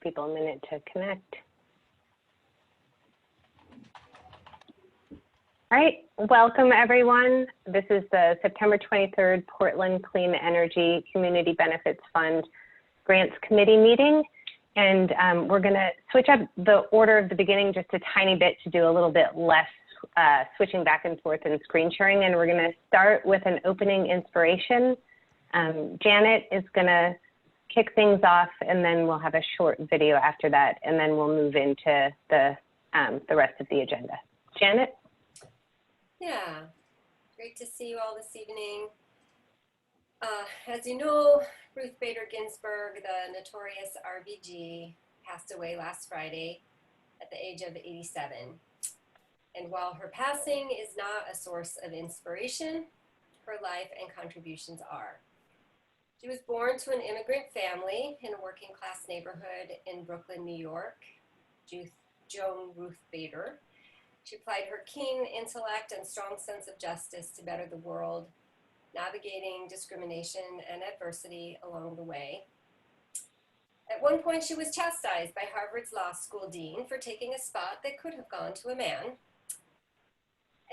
people a minute to connect. All right, welcome everyone. This is the September 23rd Portland Clean Energy Community Benefits Fund Grants Committee meeting. And we're gonna switch up the order of the beginning just a tiny bit to do a little bit less switching back and forth and screen sharing. And we're gonna start with an opening inspiration. Janet is gonna kick things off, and then we'll have a short video after that, and then we'll move into the rest of the agenda. Janet? Yeah, great to see you all this evening. As you know, Ruth Bader Ginsburg, the notorious RBG, passed away last Friday at the age of 87. And while her passing is not a source of inspiration, her life and contributions are. She was born to an immigrant family in a working class neighborhood in Brooklyn, New York, Joan Ruth Bader. She applied her keen intellect and strong sense of justice to better the world, navigating discrimination and adversity along the way. At one point, she was chastised by Harvard's law school dean for taking a spot that could have gone to a man.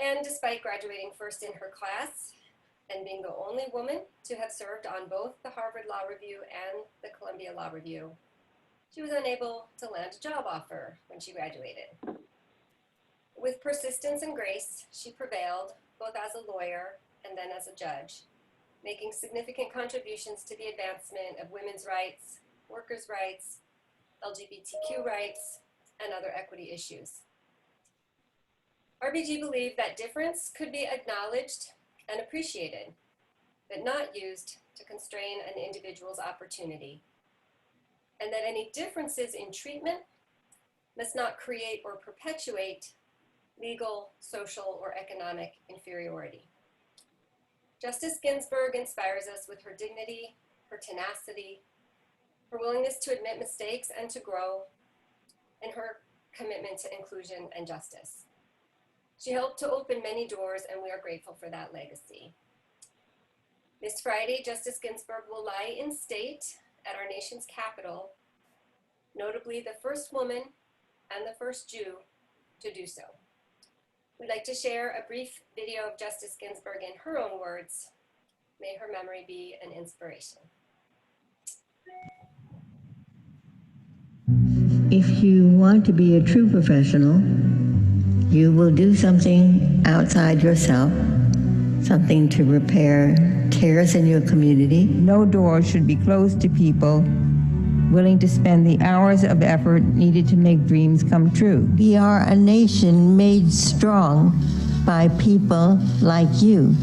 And despite graduating first in her class and being the only woman to have served on both the Harvard Law Review and the Columbia Law Review, she was unable to land a job offer when she graduated. With persistence and grace, she prevailed both as a lawyer and then as a judge, making significant contributions to the advancement of women's rights, workers' rights, LGBTQ rights, and other equity issues. RBG believed that difference could be acknowledged and appreciated, but not used to constrain an individual's opportunity, and that any differences in treatment must not create or perpetuate legal, social, or economic inferiority. Justice Ginsburg inspires us with her dignity, her tenacity, her willingness to admit mistakes and to grow, and her commitment to inclusion and justice. She helped to open many doors, and we are grateful for that legacy. This Friday, Justice Ginsburg will lie in state at our nation's capital, notably the first woman and the first Jew to do so. We'd like to share a brief video of Justice Ginsburg in her own words. May her memory be an inspiration. If you want to be a true professional, you will do something outside yourself, something to repair tears in your community. No door should be closed to people willing to spend the hours of effort needed to make dreams come true. We are a nation made strong by people like you.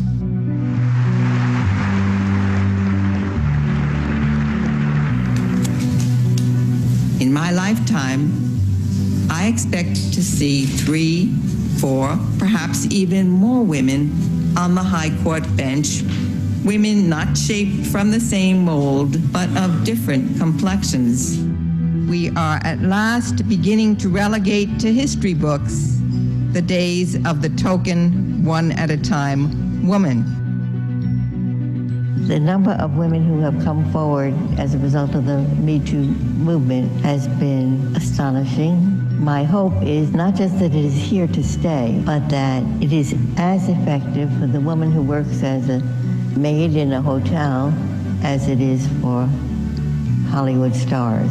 In my lifetime, I expect to see 3, 4, perhaps even more women on the High Court bench. Women not shaped from the same mold, but of different complexions. We are at last beginning to relegate to history books the days of the token, one at a time woman. The number of women who have come forward as a result of the Me Too movement has been astonishing. My hope is not just that it is here to stay, but that it is as effective for the woman who works as a maid in a hotel as it is for Hollywood stars.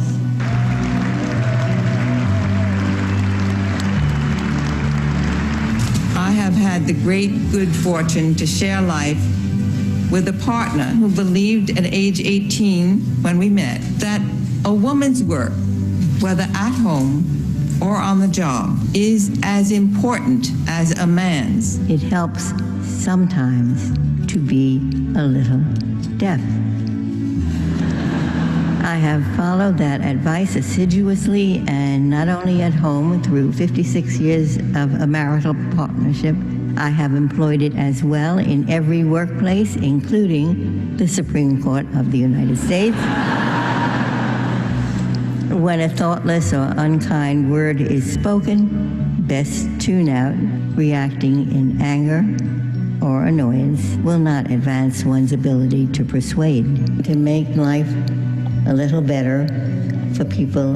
I have had the great good fortune to share life with a partner who believed at age 18 when we met that a woman's work, whether at home or on the job, is as important as a man's. It helps sometimes to be a little deaf. I have followed that advice assiduously, and not only at home through 56 years of a marital partnership, I have employed it as well in every workplace, including the Supreme Court of the United States. When a thoughtless or unkind word is spoken, best tune out. Reacting in anger or annoyance will not advance one's ability to persuade. To make life a little better for people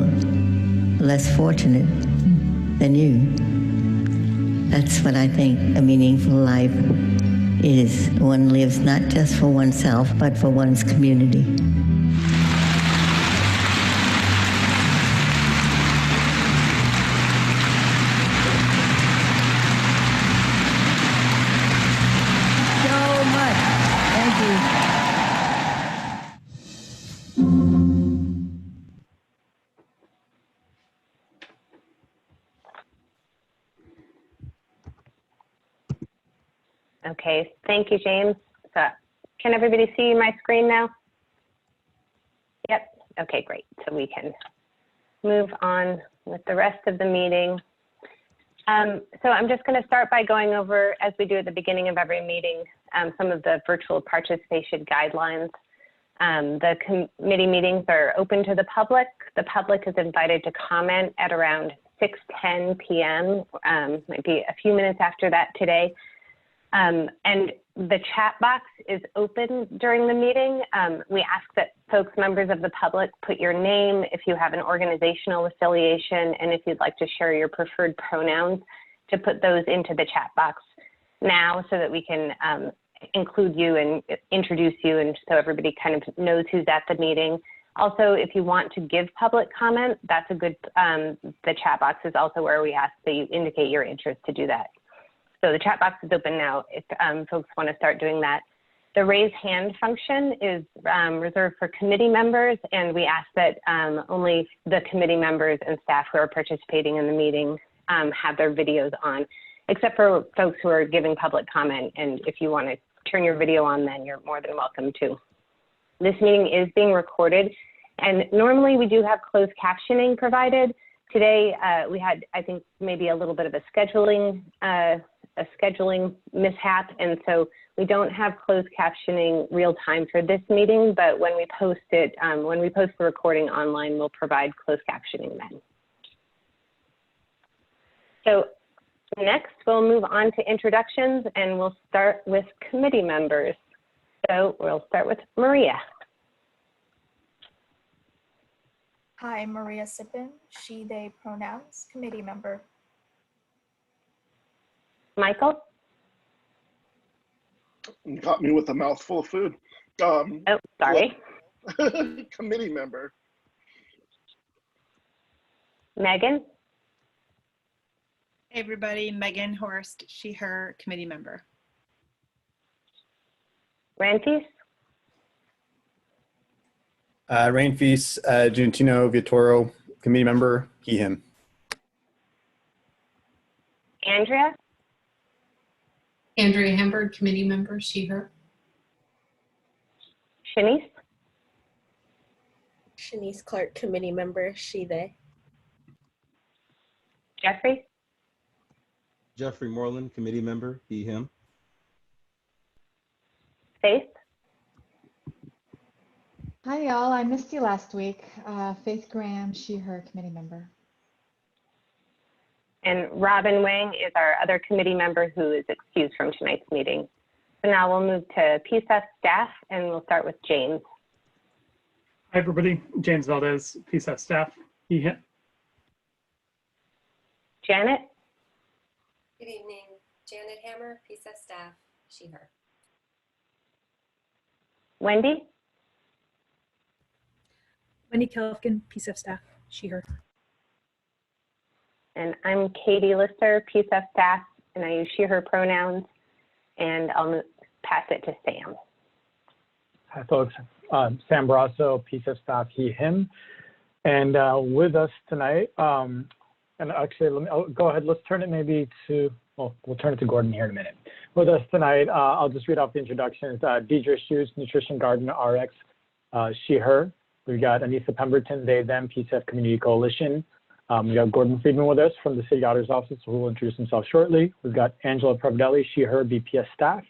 less fortunate than you. That's what I think a meaningful life is. One lives not just for oneself, but for one's community. So much. Thank you. Okay, thank you, James. So, can everybody see my screen now? Yep, okay, great. So we can move on with the rest of the meeting. So I'm just going to start by going over, as we do at the beginning of every meeting, some of the virtual participation guidelines. The committee meetings are open to the public. The public is invited to comment at around 6:10 p.m., might be a few minutes after that today. And the chat box is open during the meeting. We ask that folks, members of the public, put your name, if you have an organizational affiliation, and if you'd like to share your preferred pronouns, to put those into the chat box now so that we can include you and introduce you, and so everybody kind of knows who's at the meeting. Also, if you want to give public comment, that's a good, the chat box is also where we ask that you indicate your interest to do that. So the chat box is open now if folks want to start doing that. The raise hand function is reserved for committee members, and we ask that only the committee members and staff who are participating in the meeting have their videos on, except for folks who are giving public comment. And if you want to turn your video on, then you're more than welcome to. This meeting is being recorded, and normally we do have closed captioning provided. Today we had, I think, maybe a little bit of a scheduling mishap, and so we don't have closed captioning real time for this meeting, but when we post it, when we post the recording online, we'll provide closed captioning then. So next, we'll move on to introductions, and we'll start with committee members. So we'll start with Maria. Hi, Maria Sippin, she, they pronouns, committee member. Michael? You caught me with a mouthful of food. Oh, sorry. Committee member. Megan? Hey everybody, Megan Horst, she, her, committee member. Rantis? Rainfeast, Giantino Vittoro, committee member, he, him. Andrea? Andrea Hamburg, committee member, she, her. Shanice? Shanice Clark, committee member, she, they. Jeffrey? Jeffrey Moreland, committee member, he, him. Faith? Hi, y'all. I missed you last week. Faith Graham, she, her, committee member. And Robin Wang is our other committee member who is excused from tonight's meeting. So now we'll move to Psf Staff, and we'll start with James. Hi, everybody. James Valdez, Psf Staff, he, him. Janet? Good evening. Janet Hammer, Psf Staff, she, her. Wendy? Wendy Kelfkin, Psf Staff, she, her. And I'm Katie Lister, Psf Staff, and I use she, her pronouns, and I'll pass it to Sam. Hi, folks. Sam Brasso, Psf Staff, he, him. And with us tonight, and actually, I'll go ahead, let's turn it maybe to, well, we'll turn it to Gordon here in a minute. With us tonight, I'll just read off the introductions. Deidre Hughes, Nutrition Garden RX, she, her. We've got Anissa Pemberton, they, them, PCEF Community Coalition. We got Gordon Friedman with us from the City Auditor's Office, who will introduce himself shortly. We've got Angela Providelli, she, her, BPS Staff.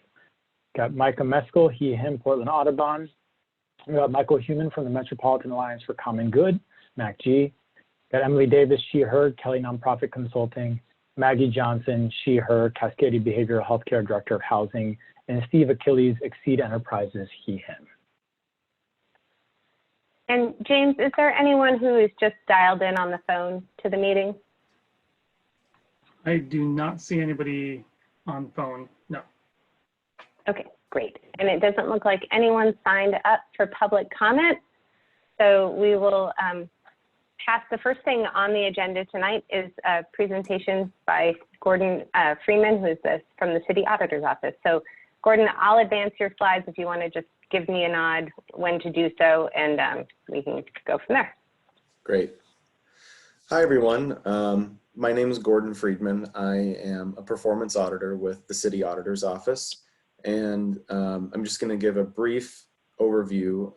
Got Micah Meskel, he, him, Portland Audubon. We got Michael Human from the Metropolitan Alliance for Common Good, MACG. Got Emily Davis, she, her, Kelly Nonprofit Consulting. Maggie Johnson, she, her, Cascadia Behavioral Healthcare Director of Housing. And Steve Achilles, Exceed Enterprises, he, him. And James, is there anyone who is just dialed in on the phone to the meeting? I do not see anybody on phone, no. Okay, great. And it doesn't look like anyone signed up for public comment. So we will pass. The first thing on the agenda tonight is a presentation by Gordon Freeman, who is from the City Auditor's Office. So Gordon, I'll advance your slides if you want to just give me a nod when to do so, and we can go from there. Great. Hi, everyone. My name is Gordon Friedman. I am a performance auditor with the City Auditor's Office, and I'm just going to give a brief overview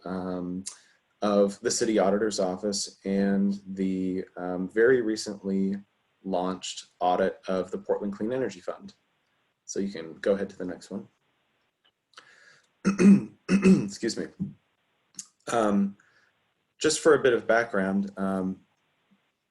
of the City Auditor's Office and the very recently launched audit of the Portland Clean Energy Fund. So you can go ahead to the next one. Excuse me. Just for a bit of background,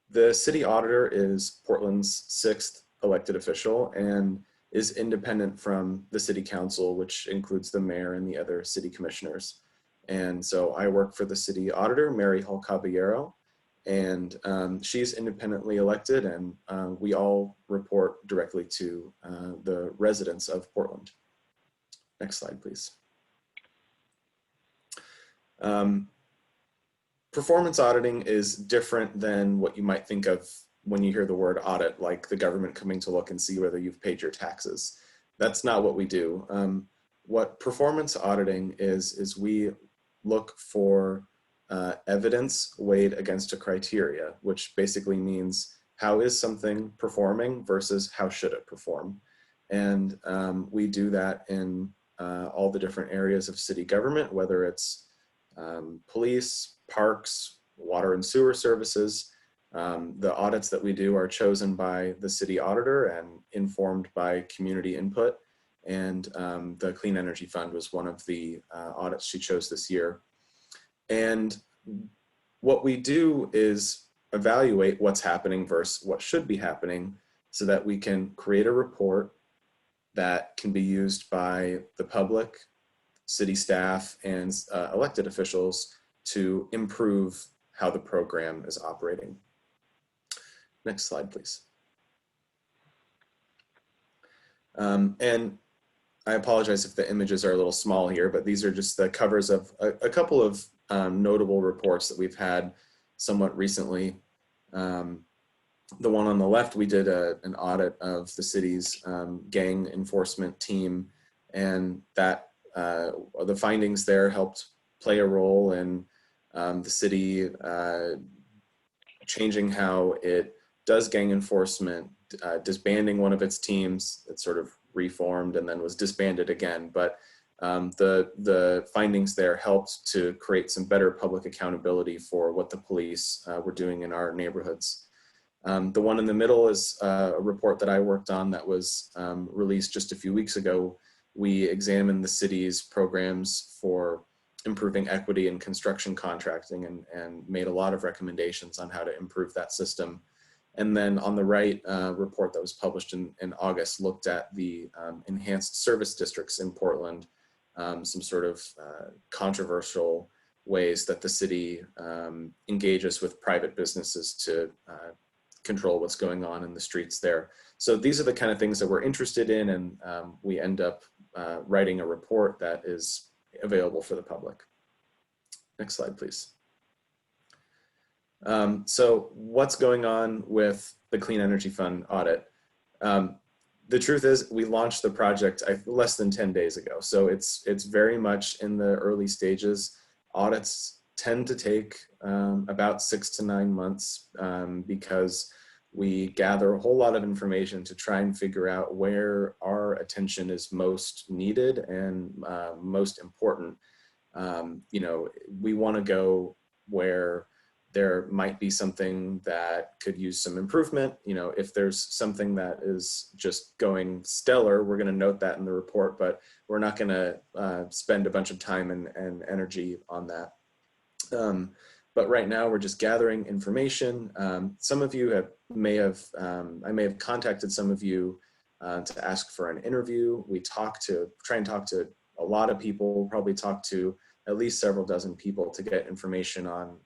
the city auditor is Portland's 6th elected official and is independent from the city council, which includes the mayor and the other city commissioners. And so I work for the city auditor, Mary Hall Caballero, and she's independently elected, and we all report directly to the residents of Portland. Next slide, please. Performance auditing is different than what you might think of when you hear the word audit, like the government coming to look and see whether you've paid your taxes. That's not what we do. What performance auditing is we look for evidence weighed against a criteria, which basically means how is something performing versus how should it perform. And we do that in all the different areas of city government, whether it's police, parks, water and sewer services. The audits that we do are chosen by the city auditor and informed by community input. And the Clean Energy Fund was one of the audits she chose this year. And what we do is evaluate what's happening versus what should be happening so that we can create a report that can be used by the public, city staff, and elected officials to improve how the program is operating. Next slide, please. And I apologize if the images are a little small here, but these are just the covers of a couple of notable reports that we've had somewhat recently. The one on the left, we did an audit of the city's gang enforcement team, and that the findings there helped play a role in the city changing how it does gang enforcement, disbanding one of its teams. It sort of reformed and then was disbanded again, but the findings there helped to create some better public accountability for what the police were doing in our neighborhoods. The one in the middle is a report that I worked on that was released just a few weeks ago. We examined the city's programs for improving equity in construction contracting and made a lot of recommendations on how to improve that system. And then on the right, report that was published in August looked at the enhanced service districts in Portland, some sort of controversial ways that the city engages with private businesses to control what's going on in the streets there. So these are the kind of things that we're interested in, and we end up writing a report that is available for the public. Next slide, please. So what's going on with the Clean Energy Fund audit? The truth is we launched the project less than 10 days ago. So it's very much in the early stages. Audits tend to take about 6 to 9 months because we gather a whole lot of information to try and figure out where our attention is most needed and most important. You know, we want to go where there might be something that could use some improvement. You know, if there's something that is just going stellar, we're going to note that in the report, but we're not going to spend a bunch of time and energy on that. But right now we're just gathering information. Some of you I may have contacted some of you to ask for an interview. We try and talk to a lot of people, probably talk to at least several dozen people to get information on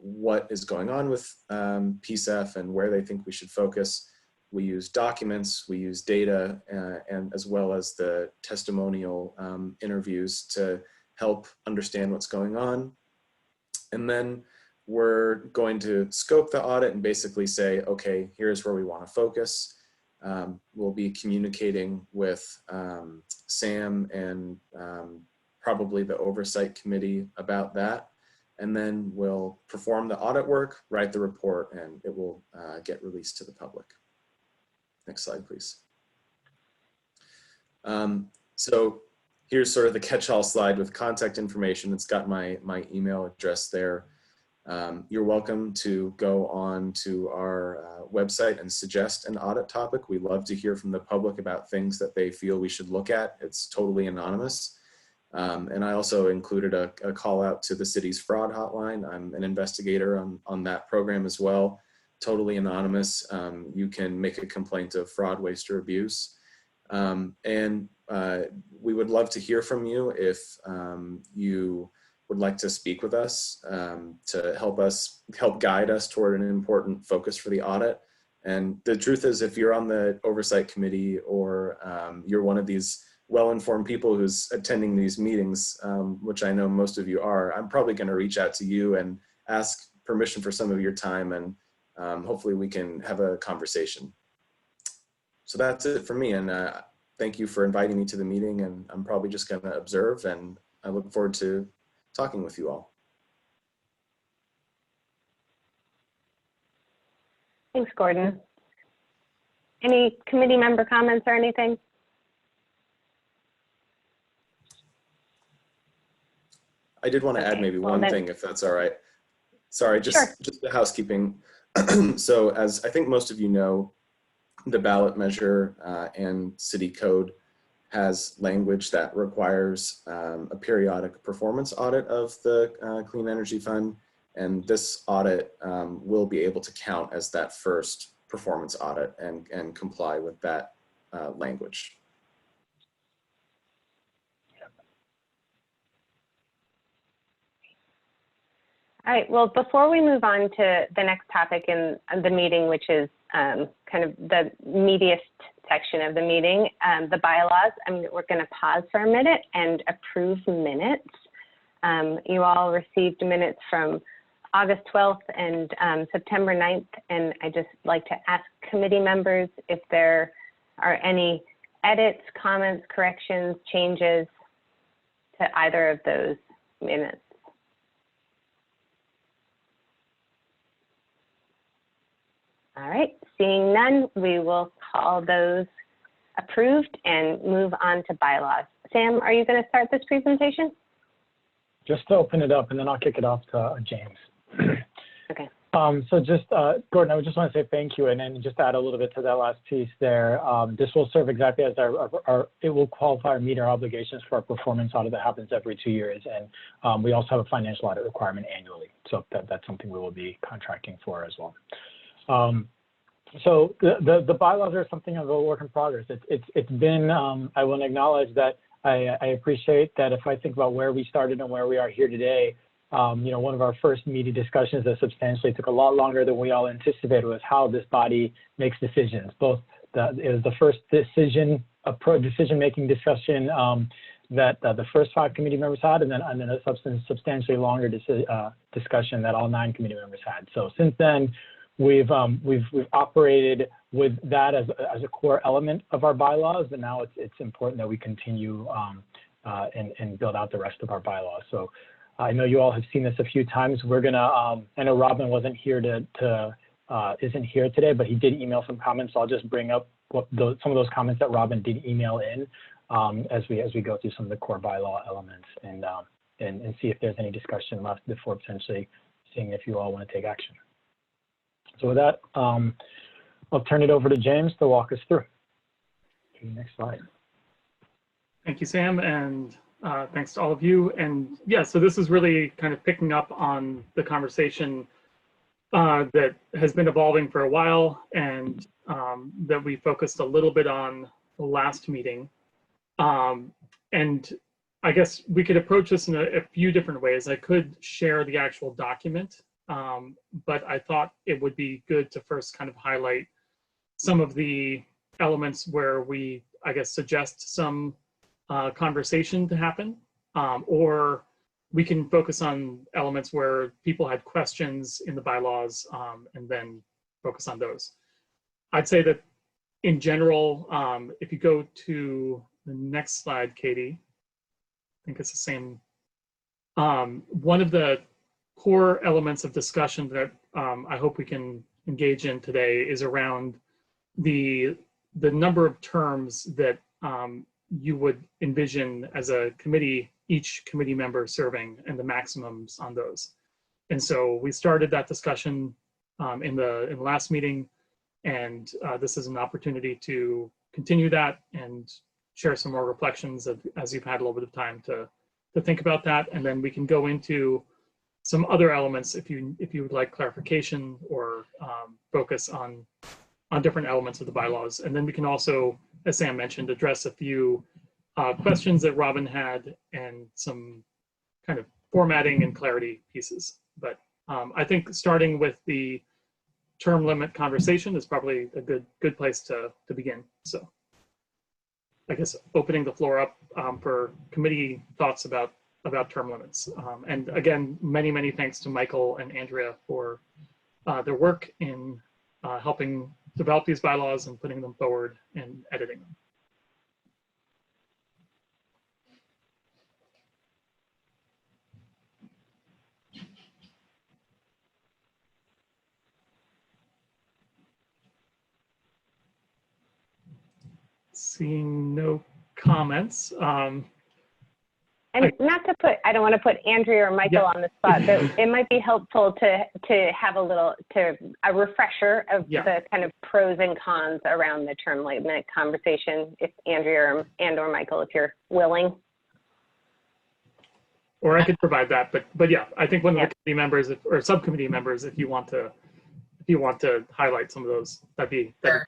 what is going on with PCEF and where they think we should focus. We use documents, we use data, and as well as the testimonial interviews to help understand what's going on. And then we're going to scope the audit and basically say, okay, here's where we want to focus. We'll be communicating with Sam and probably the oversight committee about that. And then we'll perform the audit work, write the report, and it will get released to the public. Next slide, please. So here's sort of the catch-all slide with contact information. It's got my email address there. You're welcome to go on to our website and suggest an audit topic. We love to hear from the public about things that they feel we should look at. It's totally anonymous. And I also included a call out to the city's fraud hotline. I'm an investigator on that program as well. Totally anonymous. You can make a complaint of fraud, waste, or abuse. And we would love to hear from you if you would like to speak with us to help guide us toward an important focus for the audit. And the truth is, if you're on the oversight committee or you're one of these well-informed people who's attending these meetings, which I know most of you are, I'm probably going to reach out to you and ask permission for some of your time, and hopefully we can have a conversation. So that's it for me, and thank you for inviting me to the meeting, and I'm probably just going to observe, and I look forward to talking with you all. Thanks, Gordon. Any committee member comments or anything? I did want to add maybe one thing, if that's all right. Sorry, just the housekeeping. So as I think most of you know, the ballot measure and city code has language that requires a periodic performance audit of the Clean Energy Fund. And this audit will be able to count as that first performance audit and comply with that language. All right, well, before we move on to the next topic in the meeting, which is kind of the meatiest section of the meeting, the bylaws, we're going to pause for a minute and approve minutes. You all received minutes from August 12th and September 9th, and I just like to ask committee members if there are any edits, comments, corrections, changes to either of those minutes. All right, seeing none, we will call those approved and move on to bylaws. Sam, are you going to start this presentation? Just to open it up, and then I'll kick it off to James. Okay. So just, Gordon, I just want to say thank you, and then just add a little bit to that last piece there. This will serve exactly as it will qualify or meet our obligations for our performance audit that happens every 2 years. And we also have a financial audit requirement annually. So that's something we will be contracting for as well. So the bylaws are something of a work in progress. It's been, I will acknowledge that I appreciate that if I think about where we started and where we are here today, you know, one of our first meaty discussions that substantially took a lot longer than we all anticipated was how this body makes decisions. Both it was the first decision-making discussion that the first 5 committee members had, and then a substantially longer discussion that all 9 committee members had. So since then, we've operated with that as a core element of our bylaws, and now it's important that we continue and build out the rest of our bylaws. So I know you all have seen this a few times. We're gonna, I know Robin wasn't here isn't here today, but he did email some comments. So I'll just bring up some of those comments that Robin did email in as we go through some of the core bylaw elements and see if there's any discussion left before potentially seeing if you all want to take action. So with that, I'll turn it over to James to walk us through. Next slide. Thank you, Sam, and thanks to all of you. And yeah, so this is really kind of picking up on the conversation that has been evolving for a while and that we focused a little bit on the last meeting. And I guess we could approach this in a few different ways. I could share the actual document, but I thought it would be good to first kind of highlight some of the elements where we, I guess, suggest some conversation to happen, or we can focus on elements where people had questions in the bylaws and then focus on those. I'd say that in general, if you go to the next slide, Katie, I think it's the same. One of the core elements of discussion that I hope we can engage in today is around the number of terms that you would envision as a committee, each committee member serving, and the maximums on those. And so we started that discussion in the last meeting, and this is an opportunity to continue that and share some more reflections as you've had a little bit of time to think about that, and then we can go into some other elements if you would like clarification or focus on different elements of the bylaws. And then we can also, as Sam mentioned, address a few questions that Robin had and some kind of formatting and clarity pieces. But I think starting with the term limit conversation is probably a good place to begin. So I guess opening the floor up for committee thoughts about term limits. And again, many thanks to Michael and Andrea for their work in helping develop these bylaws and putting them forward and editing them. Seeing no comments. And not to put, I don't want to put Andrea or Michael on the spot, but it might be helpful to have a refresher of the kind of pros and cons around the term limit conversation, if Andrea or Michael, if you're willing. Or I could provide that, but yeah, I think one of the committee members or subcommittee members, if you want to highlight some of those, that'd be. Sure.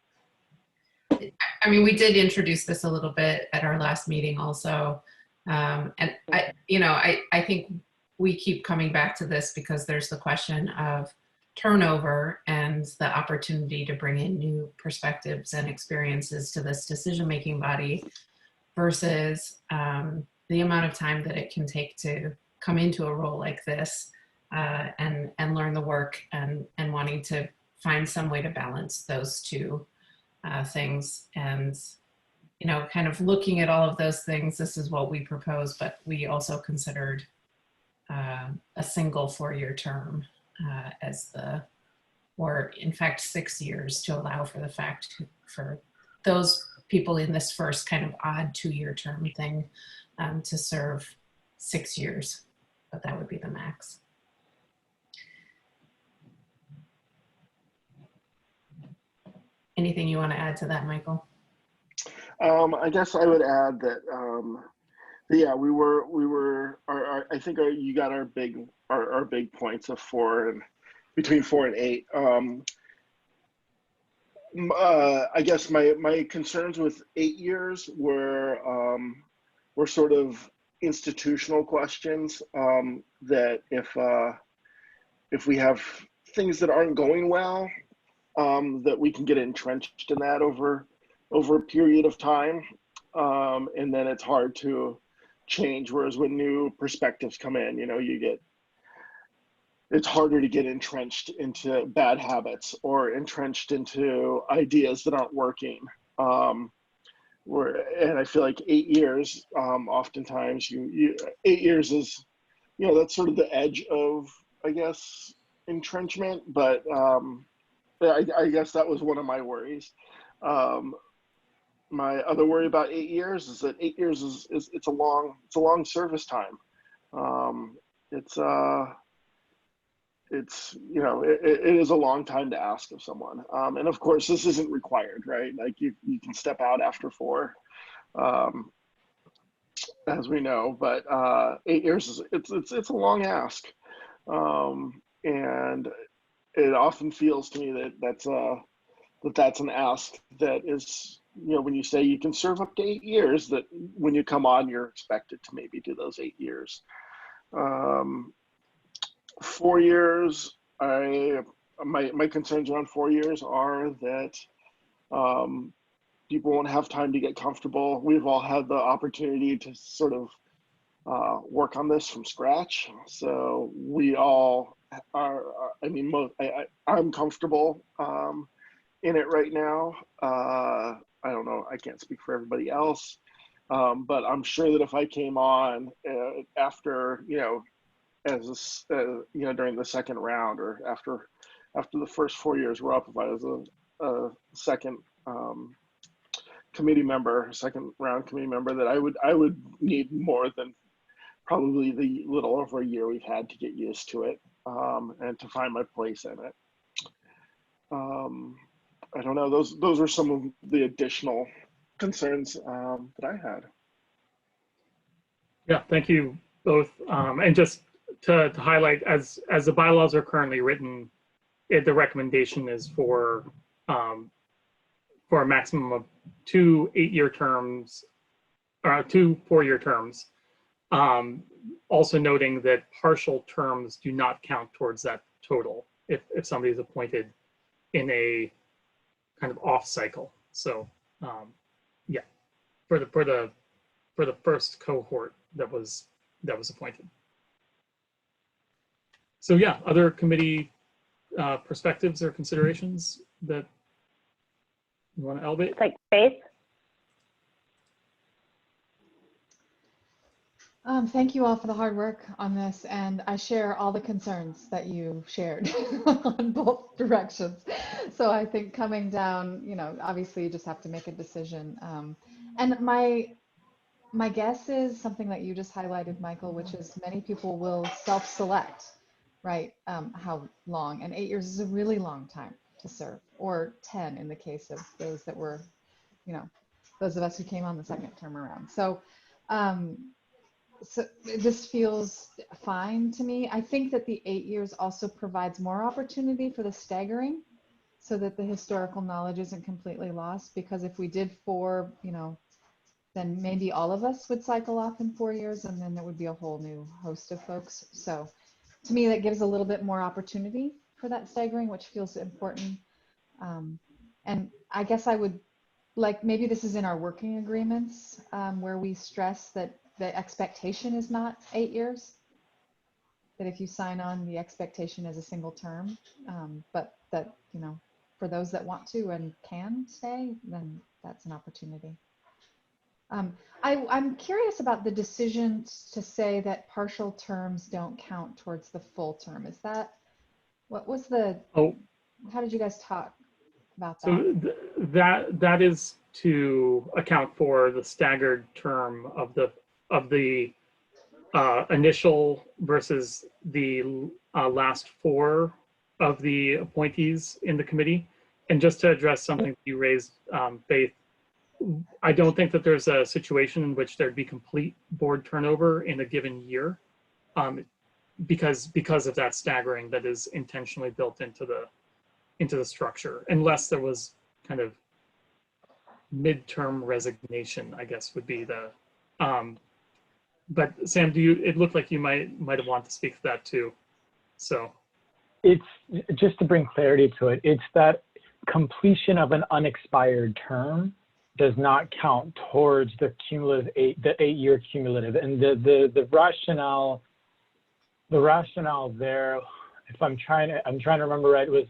I mean, we did introduce this a little bit at our last meeting also. And I think we keep coming back to this because there's the question of turnover and the opportunity to bring in new perspectives and experiences to this decision-making body versus the amount of time that it can take to come into a role like this and learn the work and wanting to find some way to balance those two things. And kind of looking at all of those things, this is what we propose, but we also considered a single 4-year term or in fact 6 years, to allow for the fact for those people in this first kind of odd 2-year term thing to serve 6 years, but that would be the max. Anything you want to add to that, Michael? I guess I would add that, yeah, I think you got our big points of between 4 and 8. I guess my concerns with 8 years were sort of institutional questions, that if we have things that aren't going well, that we can get entrenched in that over a period of time, and then it's hard to change. Whereas when new perspectives come in, it's harder to get entrenched into bad habits or entrenched into ideas that aren't working. And I feel like 8 years, oftentimes 8 years is, that's sort of the edge of, I guess, entrenchment. But I guess that was one of my worries. My other worry about 8 years is that 8 years it's a long service time. It is a long time to ask of someone. And of course, this isn't required, right? Like you can step out after 4, as we know. But 8 years it's a long ask, and it often feels to me that that's an ask that is you know, when you say you can serve up to 8 years, that when you come on, you're expected to maybe do those 8 years. 4 years, my concerns around 4 years are that people won't have time to get comfortable. We've all had the opportunity to sort of work on this from scratch. So we all are, I mean, I'm comfortable in it right now. I don't know, I can't speak for everybody else, but I'm sure that if I came on after, you know, as you know, during the second round or after the first 4 years were up, if I was a second committee member, second round committee member, that I would need more than probably the little over a year we've had to get used to it and to find my place in it. I don't know, those are some of the additional concerns that I had. Yeah, thank you both. And just to highlight, as the bylaws are currently written, the recommendation is for a maximum of 2 8-year terms, or 2 4-year terms. Also noting that partial terms do not count towards that total if somebody is appointed in a kind of off cycle. So yeah, for the first cohort that was appointed. So yeah, other committee perspectives or considerations that you want to elevate? Like Faith? Thank you all for the hard work on this, and I share all the concerns that you shared on both directions. So I think coming down, you know, obviously you just have to make a decision. And my guess is something that you just highlighted, Michael, which is many people will self-select, right? How long, and 8 years is a really long time to serve, or 10 in the case of those that were, you know, those of us who came on the second term around. So, so this feels fine to me. I think that the 8 years also provides more opportunity for the staggering so that the historical knowledge isn't completely lost, because if we did 4, you know, then maybe all of us would cycle off in 4 years, and then there would be a whole new host of folks. So to me, that gives a little bit more opportunity for that staggering, which feels important. And I guess I would like, maybe this is in our working agreements where we stress that the expectation is not 8 years, that if you sign on, the expectation is a single term, but that, you know, for those that want to and can stay, then that's an opportunity. I'm curious about the decision to say that partial terms don't count towards the full term. Is that, what was the, how did you guys talk about that? So that is to account for the staggered term of the initial versus the last 4 of the appointees in the committee. And just to address something you raised, Faith, I don't think that there's a situation in which there'd be complete board turnover in a given year, because of that staggering that is intentionally built into the structure, unless there was kind of midterm resignation, I guess would be the. But Sam, it looked like you might have wanted to speak to that too. So it's just to bring clarity to it. It's that completion of an unexpired term does not count towards the cumulative 8-year cumulative, and the rationale there, if I'm trying to remember right, it was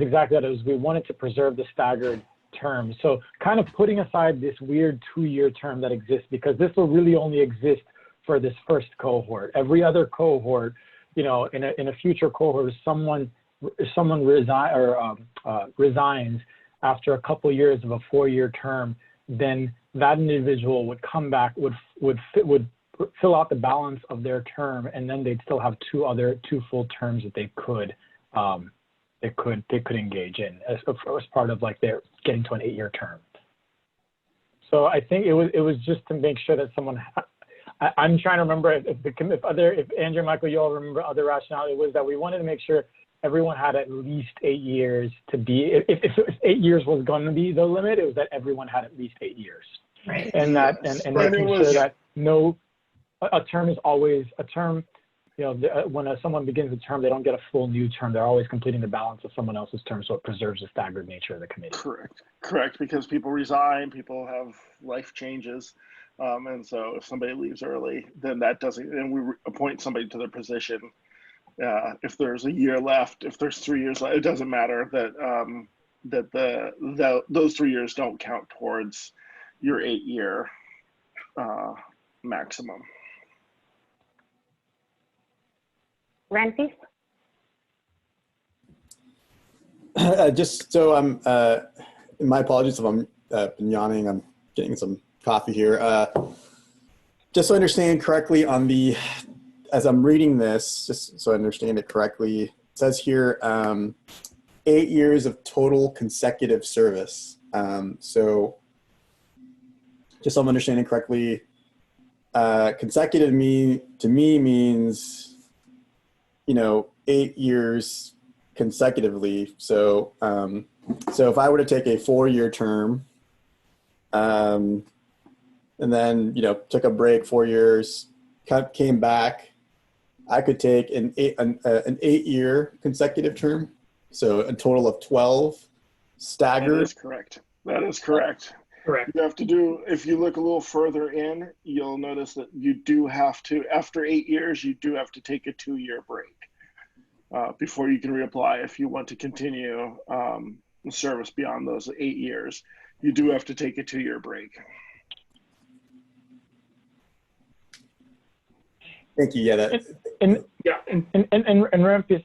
exactly that. It was, we wanted to preserve the staggered term. So kind of putting aside this weird 2-year term that exists, because this will really only exist for this first cohort. Every other cohort, you know, in a future cohort, someone resigns after a couple years of a 4-year term, then that individual would come back, would fill out the balance of their term, and then they'd still have 2 full terms that they could engage in as part of like their getting to an 8-year term. So I think it was just to make sure that someone. I'm trying to remember if Andrew and Michael, you all remember other rationale. It was that we wanted to make sure everyone had at least 8 years to be, if 8 years was going to be the limit, it was that everyone had at least 8 years. Right. And that, and making sure that a term is always a term, when someone begins a term, they don't get a full new term. They're always completing the balance of someone else's term, so it preserves the staggered nature of the committee. Correct, because people resign, people have life changes. And so if somebody leaves early, then that doesn't, and we appoint somebody to their position. If there's a year left, if there's 3 years left, it doesn't matter that those 3 years don't count towards your 8-year maximum. Ranfis? Just so I'm, my apologies if I'm been yawning, I'm getting some coffee here. Just so I understand correctly on the, as I'm reading this, just so I understand it correctly, it says here 8 years of total consecutive service. So just so I'm understanding correctly, consecutive to me means, 8 years consecutively. So, so if I were to take a 4-year term, and then, took a break 4 years, came back, I could take an 8-year consecutive term. So a total of 12 staggered. That is correct. That is correct. Correct. You have to do, if you look a little further in, you'll notice that you do have to, after 8 years, you do have to take a 2-year break before you can reapply. If you want to continue service beyond those 8 years, you do have to take a 2-year break. Thank you. Yeah, and Ramp, if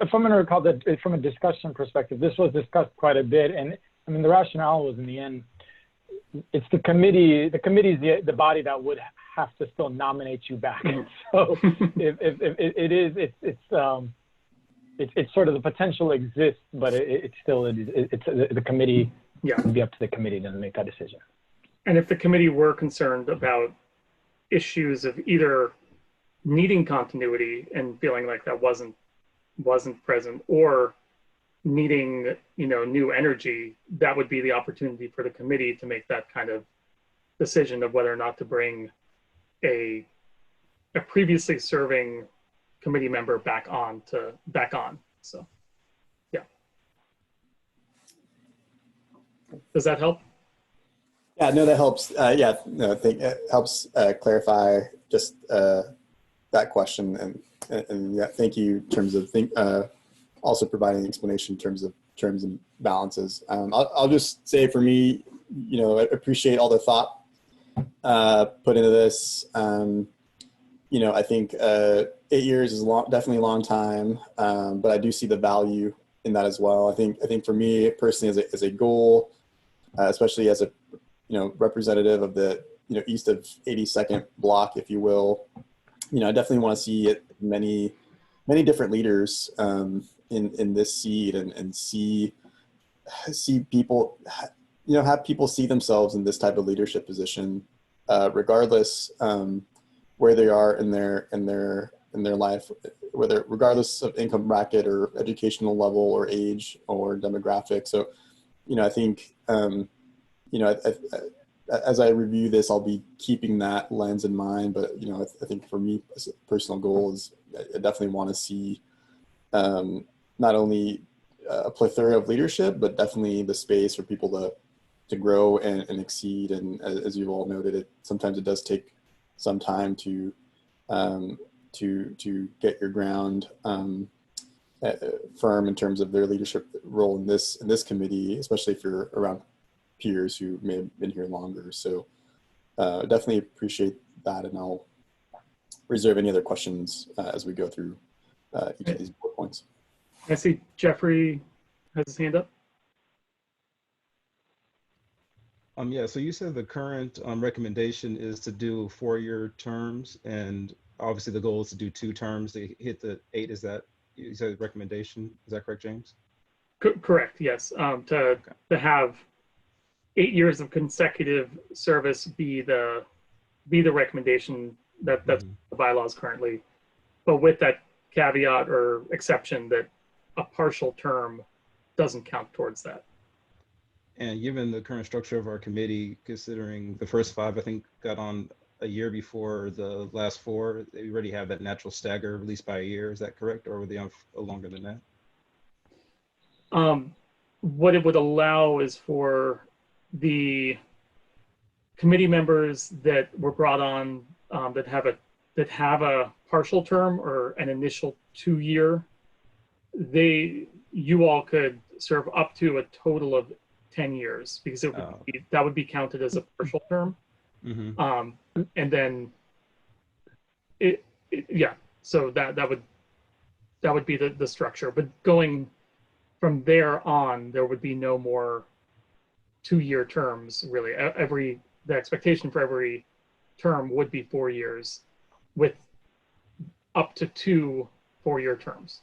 I'm going to recall that from a discussion perspective, this was discussed quite a bit, and I mean the rationale was in the end, it's the committee. The committee is the body that would have to still nominate you back. So it's sort of the potential exists, but it's the committee. Yeah, it'd be up to the committee to make that decision. And if the committee were concerned about issues of either needing continuity and feeling like that wasn't present, or needing new energy, that would be the opportunity for the committee to make that kind of decision of whether or not to bring a previously serving committee member back on. So yeah, does that help? Yeah, no, that helps. Yeah, no, I think it helps clarify just that question, and yeah, thank you in terms of also providing an explanation in terms of terms and balances. I'll just say for me, I appreciate all the thought put into this. I think 8 years is definitely a long time, but I do see the value in that as well. I think for me personally, as a goal, especially as a representative of the east of 82nd block, if you will, I definitely want to see it many different leaders in this seat, and see people, have people see themselves in this type of leadership position, regardless where they are in their life, regardless of income bracket or educational level or age or demographic. So, I think as I review this, I'll be keeping that lens in mind. But I think for me, as a personal goal is I definitely want to see not only a plethora of leadership, but definitely the space for people to grow and exceed. And as you've all noted, sometimes it does take some time to get your ground firm in terms of their leadership role in this committee, especially if you're around peers who may have been here longer. So definitely appreciate that, and I'll reserve any other questions as we go through each of these bullet points. I see Jeffrey has his hand up. Yeah, so you said the current recommendation is to do 4-year terms, and obviously the goal is to do 2 terms to hit the 8. Is that, you said recommendation? Is that correct, James? Correct, yes. To have 8 years of consecutive service be the recommendation that's the bylaws currently, but with that caveat or exception that a partial term doesn't count towards that. And given the current structure of our committee, considering the first 5, I think, got on a year before the last 4, they already have that natural stagger, at least by a year. Is that correct? Or were they on longer than that? What it would allow is for the committee members that were brought on that have a partial term or an initial 2-year, you all could serve up to a total of 10 years because it would that would be counted as a partial term. Mm-hmm. And then yeah, so that would be the structure. But going from there on, there would be no more 2-year terms really. The expectation for every term would be 4 years with up to 2 4-year terms.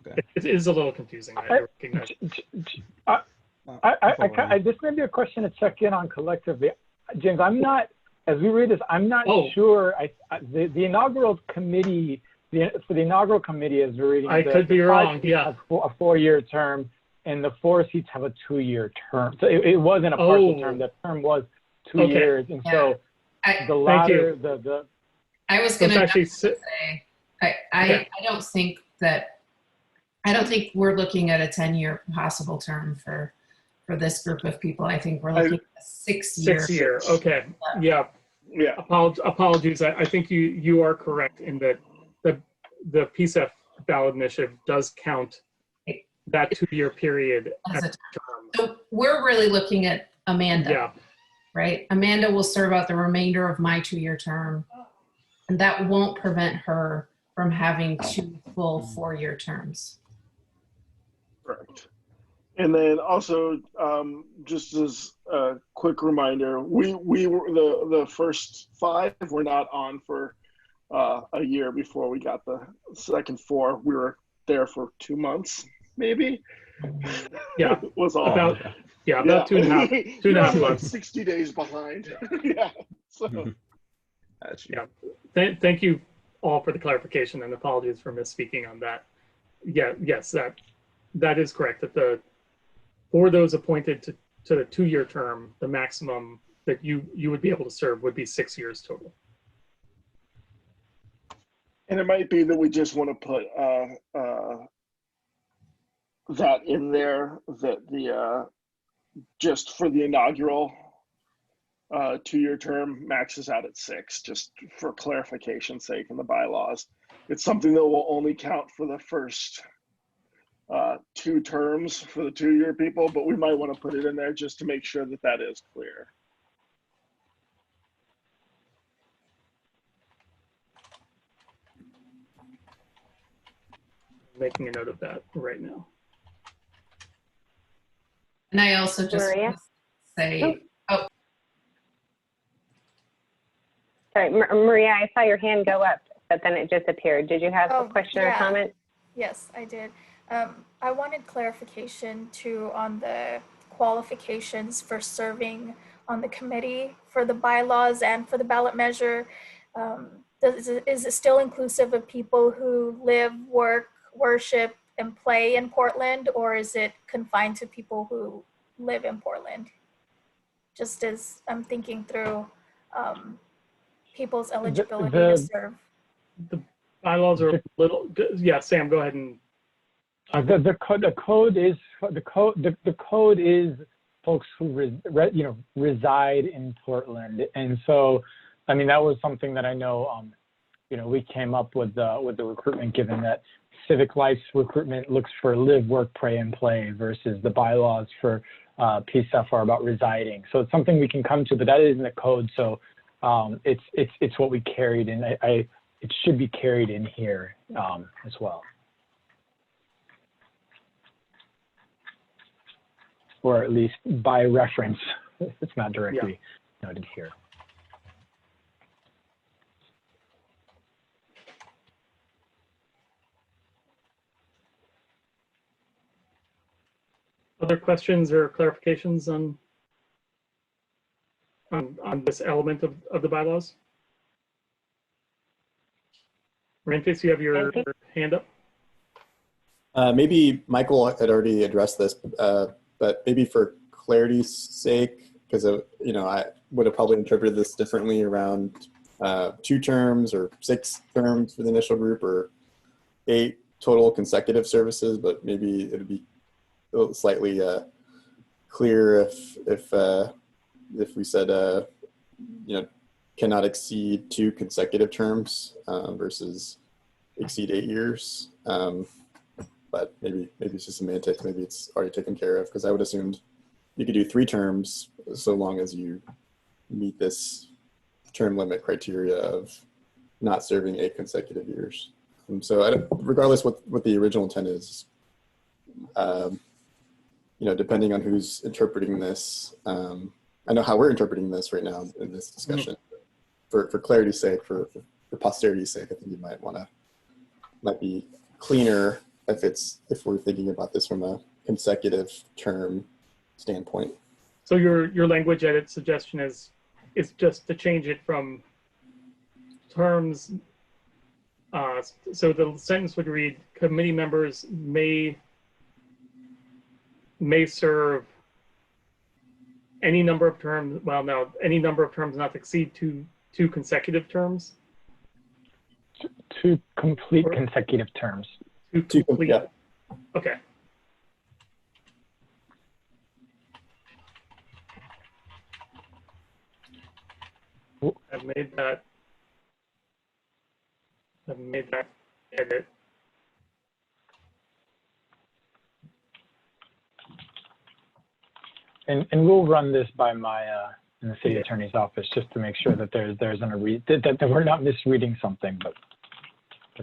Okay. It is a little confusing. I recognize. This may be a question to check in on collectively. James, I'm not, as we read this, I'm not sure. The inaugural committee, for the inaugural committee, as we're reading, I could be wrong. Yeah. A 4-year term, and the 4 seats have a 2-year term. So it wasn't a partial term. The term was 2 years, and so the latter, I was going to say, I don't think we're looking at a 10-year possible term for this group of people. I think we're looking at a 6-year. 6-year. Okay. Yeah. Apologies. I think you are correct in that the PCEF ballot initiative does count that 2-year period as a term. So we're really looking at Amanda. Yeah. Right? Amanda will serve out the remainder of my 2-year term, and that won't prevent her from having 2 full 4-year terms. Correct. And then also, just as a quick reminder, we were the first 5 were not on for a year before we got the second 4. We were there for 2 months, maybe. Yeah. Was all about 2.5 months. 60 days behind. Yeah. So. Yeah. Thank you all for the clarification, and apologies for misspeaking on that. Yeah. Yes. That is correct. That for those appointed to the 2-year term, the maximum that you would be able to serve would be 6 years total. And it might be that we just want to put that in there, that the just for the inaugural 2-year term maxes out at 6, just for clarification's sake in the bylaws. It's something that will only count for the first 2 terms for the 2-year people, but we might want to put it in there just to make sure that that is clear. Making a note of that right now. And I also just want to say, Sorry, Maria, I saw your hand go up, but then it disappeared. Did you have a question or comment? Yes, I did. I wanted clarification too on the qualifications for serving on the committee for the bylaws and for the ballot measure. Is it still inclusive of people who live, work, worship, and play in Portland, or is it confined to people who live in Portland? Just as I'm thinking through people's eligibility to serve. The bylaws are a little, yeah, Sam, go ahead and. The code is folks who reside in Portland, and so I mean that was something that I know we came up with the recruitment, given that civic life's recruitment looks for live, work, pray, and play, versus the bylaws for PCEF are about residing. So it's something we can come to, but that is in the code. So it's what we carried in. It should be carried in here as well. Or at least by reference, it's not directly noted here. Other questions or clarifications on this element of the bylaws? Renfis, you have your hand up? Maybe Michael had already addressed this, but maybe for clarity's sake, because I would have probably interpreted this differently around 2 terms or 6 terms for the initial group, or 8 total consecutive services. But maybe it would be slightly clear if we said cannot exceed 2 consecutive terms versus exceed 8 years. But maybe it's just semantics. Maybe it's already taken care of, because I would assumed you could do 3 terms so long as you meet this term limit criteria of not serving 8 consecutive years. And so regardless what the original intent is, depending on who's interpreting this, I know how we're interpreting this right now in this discussion. Mm-hmm. For clarity's sake, for posterity's sake, I think you might be cleaner if we're thinking about this from a consecutive term standpoint. So your language edit suggestion is just to change it from terms. So the sentence would read: committee members may serve any number of terms. Well, no, any number of terms not to exceed two consecutive terms. 2 complete consecutive terms. 2 complete. Yeah. Okay. I've made that edit. And we'll run this by my in the city attorney's office, just to make sure that there isn't that we're not misreading something, but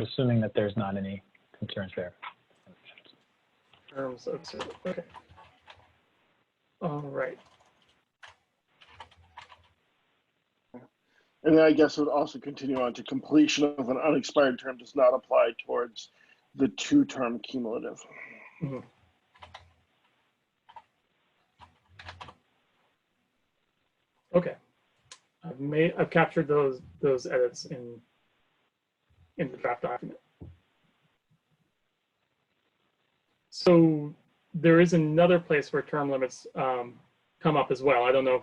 assuming that there's not any concerns there. Terms of, okay. All right. And then I guess it would also continue on to completion of an unexpired term does not apply towards the 2-term cumulative. Mm-hmm. Okay. I've captured those edits in the draft document. So there is another place where term limits come up as well. I don't know if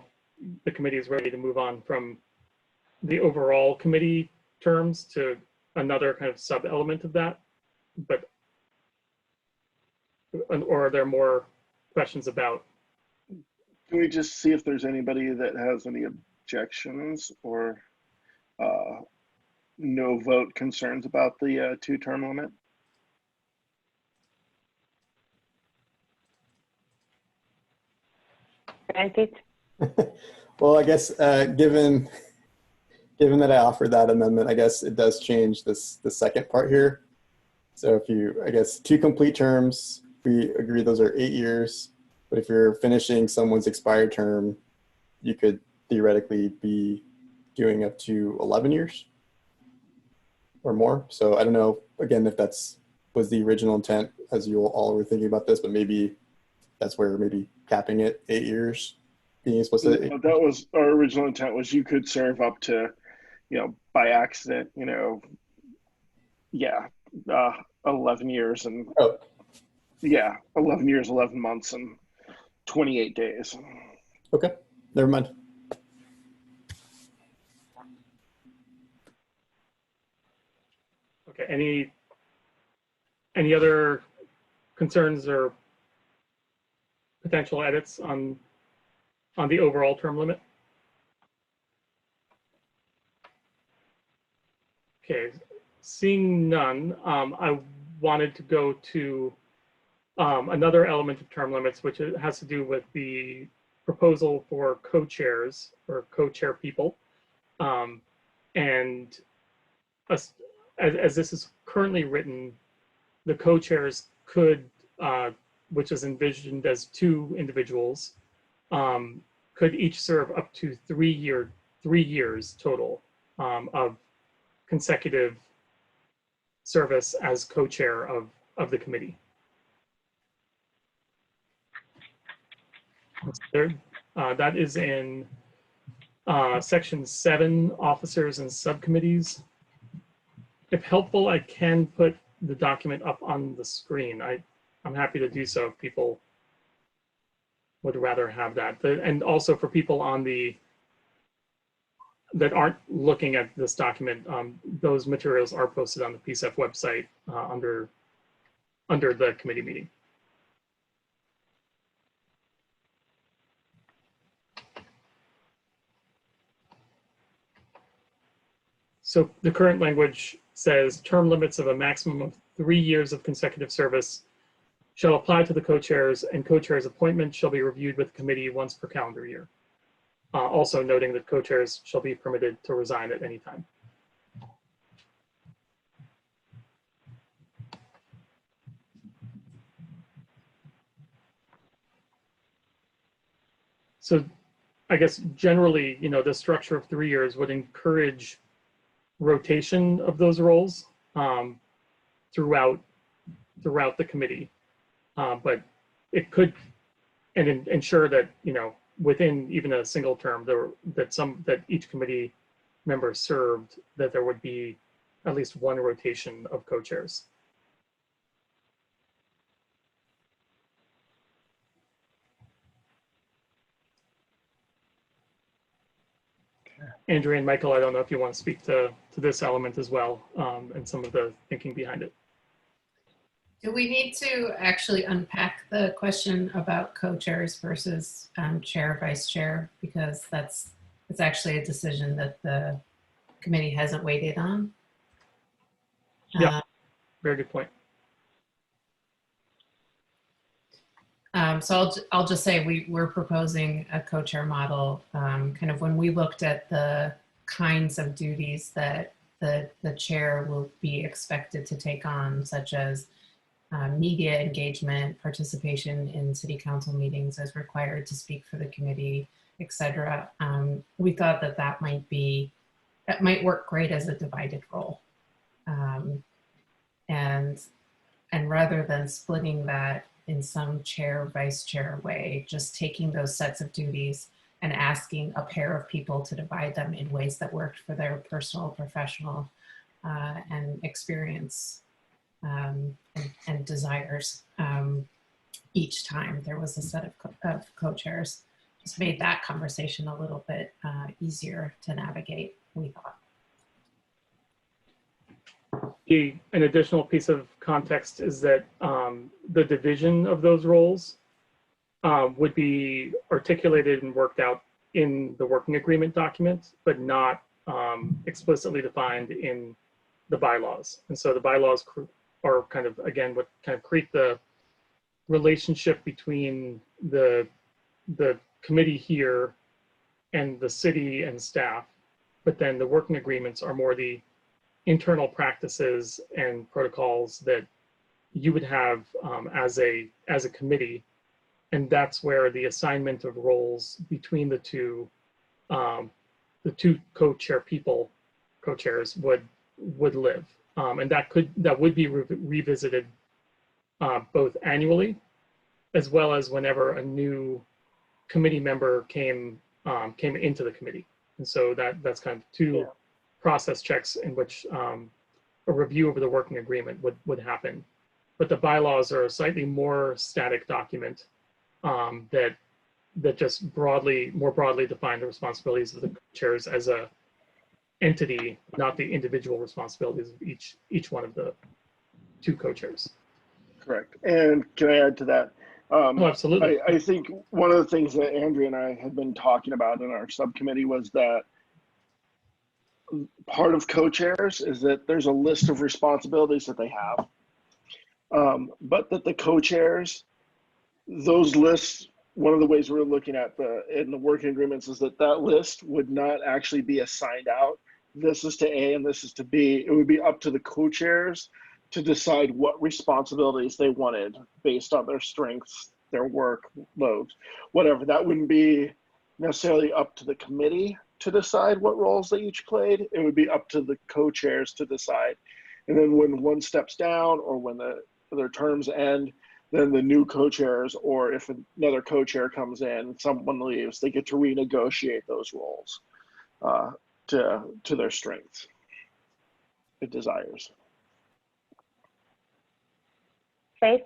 the committee is ready to move on from the overall committee terms to another kind of sub-element of that, or are there more questions about? Can we just see if there's anybody that has any objections or no vote concerns about the 2-term limit? Well, I guess given that I offered that amendment, I guess it does change the second part here. So if you, I guess, 2 complete terms, we agree those are 8 years. But if you're finishing someone's expired term, you could theoretically be doing up to 11 years or more. So I don't know, again, if was the original intent as you all were thinking about this, but maybe that's where maybe capping it 8 years being explicit. That was our original intent, was you could serve up to, by accident, 11 years and 11 years, 11 months and 28 days. Okay, never mind. Okay, any other concerns or potential edits on the overall term limit? Okay, seeing none, I wanted to go to another element of term limits, which has to do with the proposal for co-chairs or co-chair people. And as this is currently written, the co-chairs could, which is envisioned as 2 individuals, could each serve up to 3 years total of consecutive service as co-chair of the committee. That is in section 7, officers and subcommittees. If helpful, I can put the document up on the screen. I'm happy to do so if people would rather have that. And also for people on that aren't looking at this document, those materials are posted on the PCEF website under the committee meeting. So the current language says term limits of a maximum of 3 years of consecutive service shall apply to the co-chairs, and co-chairs' appointment shall be reviewed with the committee once per calendar year. Also noting that co-chairs shall be permitted to resign at any time. So I guess generally, the structure of 3 years would encourage rotation of those roles throughout the committee, but it could ensure that within even a single term that each committee member served, that there would be at least one rotation of co-chairs. Andrea and Michael, I don't know if you want to speak to this element as well, and some of the thinking behind it. Do we need to actually unpack the question about co-chairs versus chair, vice chair? Because it's actually a decision that the committee hasn't weighed in on. Yeah, very good point. So I'll just say we're proposing a co-chair model. Kind of when we looked at the kinds of duties that the chair will be expected to take on, such as media engagement, participation in city council meetings as required to speak for the committee, etc. We thought that might work great as a divided role. And rather than splitting that in some chair, vice chair way, just taking those sets of duties and asking a pair of people to divide them in ways that worked for their personal, professional, and experience and desires. Each time there was a set of co-chairs, just made that conversation a little bit easier to navigate, we thought. An additional piece of context is that the division of those roles would be articulated and worked out in the working agreement document, but not explicitly defined in the bylaws. And so the bylaws are kind of, again, what kind of create the relationship between the committee here and the city and staff, but then the working agreements are more the internal practices and protocols that you would have as a committee, and that's where the assignment of roles between the two co-chairs would live, and that would be revisited both annually, as well as whenever a new committee member came into the committee, and so that's kind of two process checks in which a review of the working agreement would happen. But the bylaws are a slightly more static document that just more broadly define the responsibilities of the chairs as a entity, not the individual responsibilities of each one of the two co-chairs. Correct. And can I add to that? Oh, absolutely. I think one of the things that Andrea and I had been talking about in our subcommittee was that part of co-chairs is that there's a list of responsibilities that they have, but that the co-chairs, those lists, one of the ways we're looking at in the working agreements is that list would not actually be assigned out. This is to A and this is to B. It would be up to the co-chairs to decide what responsibilities they wanted based on their strengths, their workload, whatever. That wouldn't be necessarily up to the committee to decide what roles they each played. It would be up to the co-chairs to decide. And then when one steps down or when their terms end, then the new co-chairs, or if another co-chair comes in, someone leaves, they get to renegotiate those roles to their strengths and desires. Faith?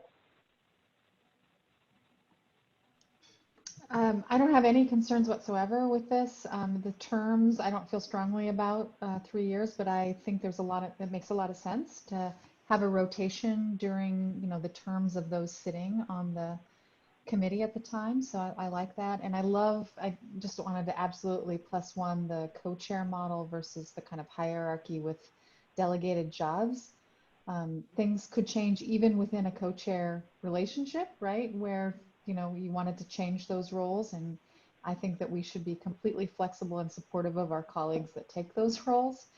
I don't have any concerns whatsoever with this. The terms, I don't feel strongly about 3 years, but I think there's a lot of, it makes a lot of sense to have a rotation during, the terms of those sitting on the committee at the time. So I like that. And I just wanted to absolutely +1 the co-chair model versus the kind of hierarchy with delegated jobs. Things could change even within a co-chair relationship, right? Where you wanted to change those roles. And I think that we should be completely flexible and supportive of our colleagues that take those roles.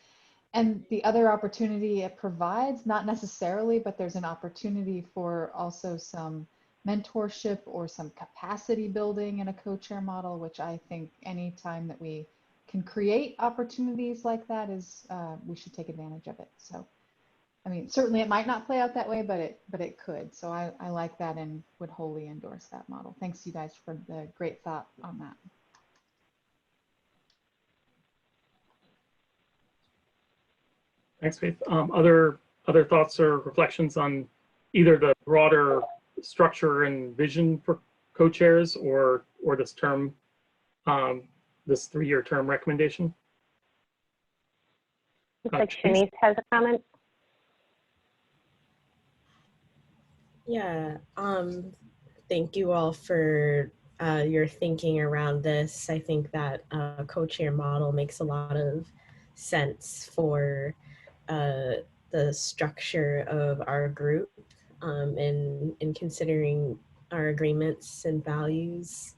And the other opportunity it provides, not necessarily, but there's an opportunity for also some mentorship or some capacity building in a co-chair model, which I think any time that we can create opportunities like that is, we should take advantage of it. So I mean, certainly it might not play out that way, but it could. So I like that and would wholly endorse that model. Thanks you guys for the great thought on that. Thanks, Faith. Other thoughts or reflections on either the broader structure and vision for co-chairs or this term, this 3-year term recommendation? Looks like Shanice has a comment. Yeah, thank you all for your thinking around this. I think that co-chair model makes a lot of sense for the structure of our group in considering our agreements and values.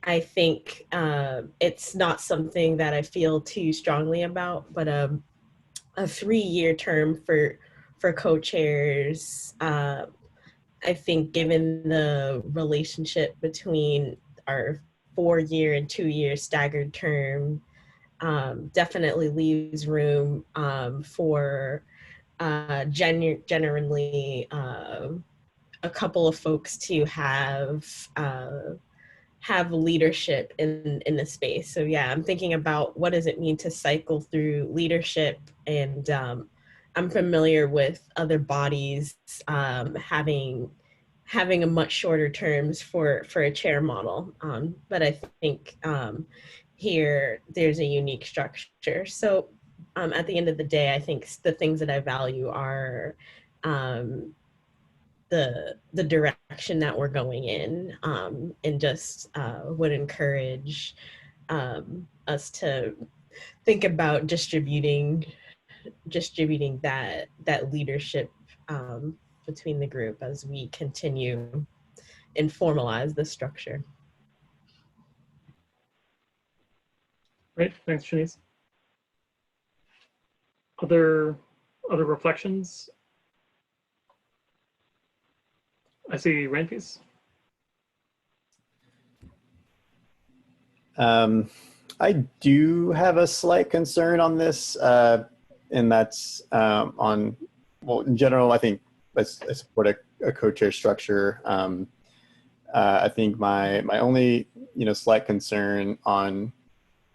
I think it's not something that I feel too strongly about, but a 3-year term for co-chairs, I think given the relationship between our 4-year and 2-year staggered term, definitely leaves room for genuinely a couple of folks to have leadership in the space. So yeah, I'm thinking about what does it mean to cycle through leadership, and I'm familiar with other bodies having a much shorter terms for a chair model, but I think here there's a unique structure. So at the end of the day, I think the things that I value are the direction that we're going in, and just would encourage us to think about distributing that leadership between the group as we continue and formalize the structure. Great, thanks, Shanice. Other reflections? I see Renfis. I do have a slight concern on this, and that's well, in general, I think I support a co-chair structure. I think my only slight concern on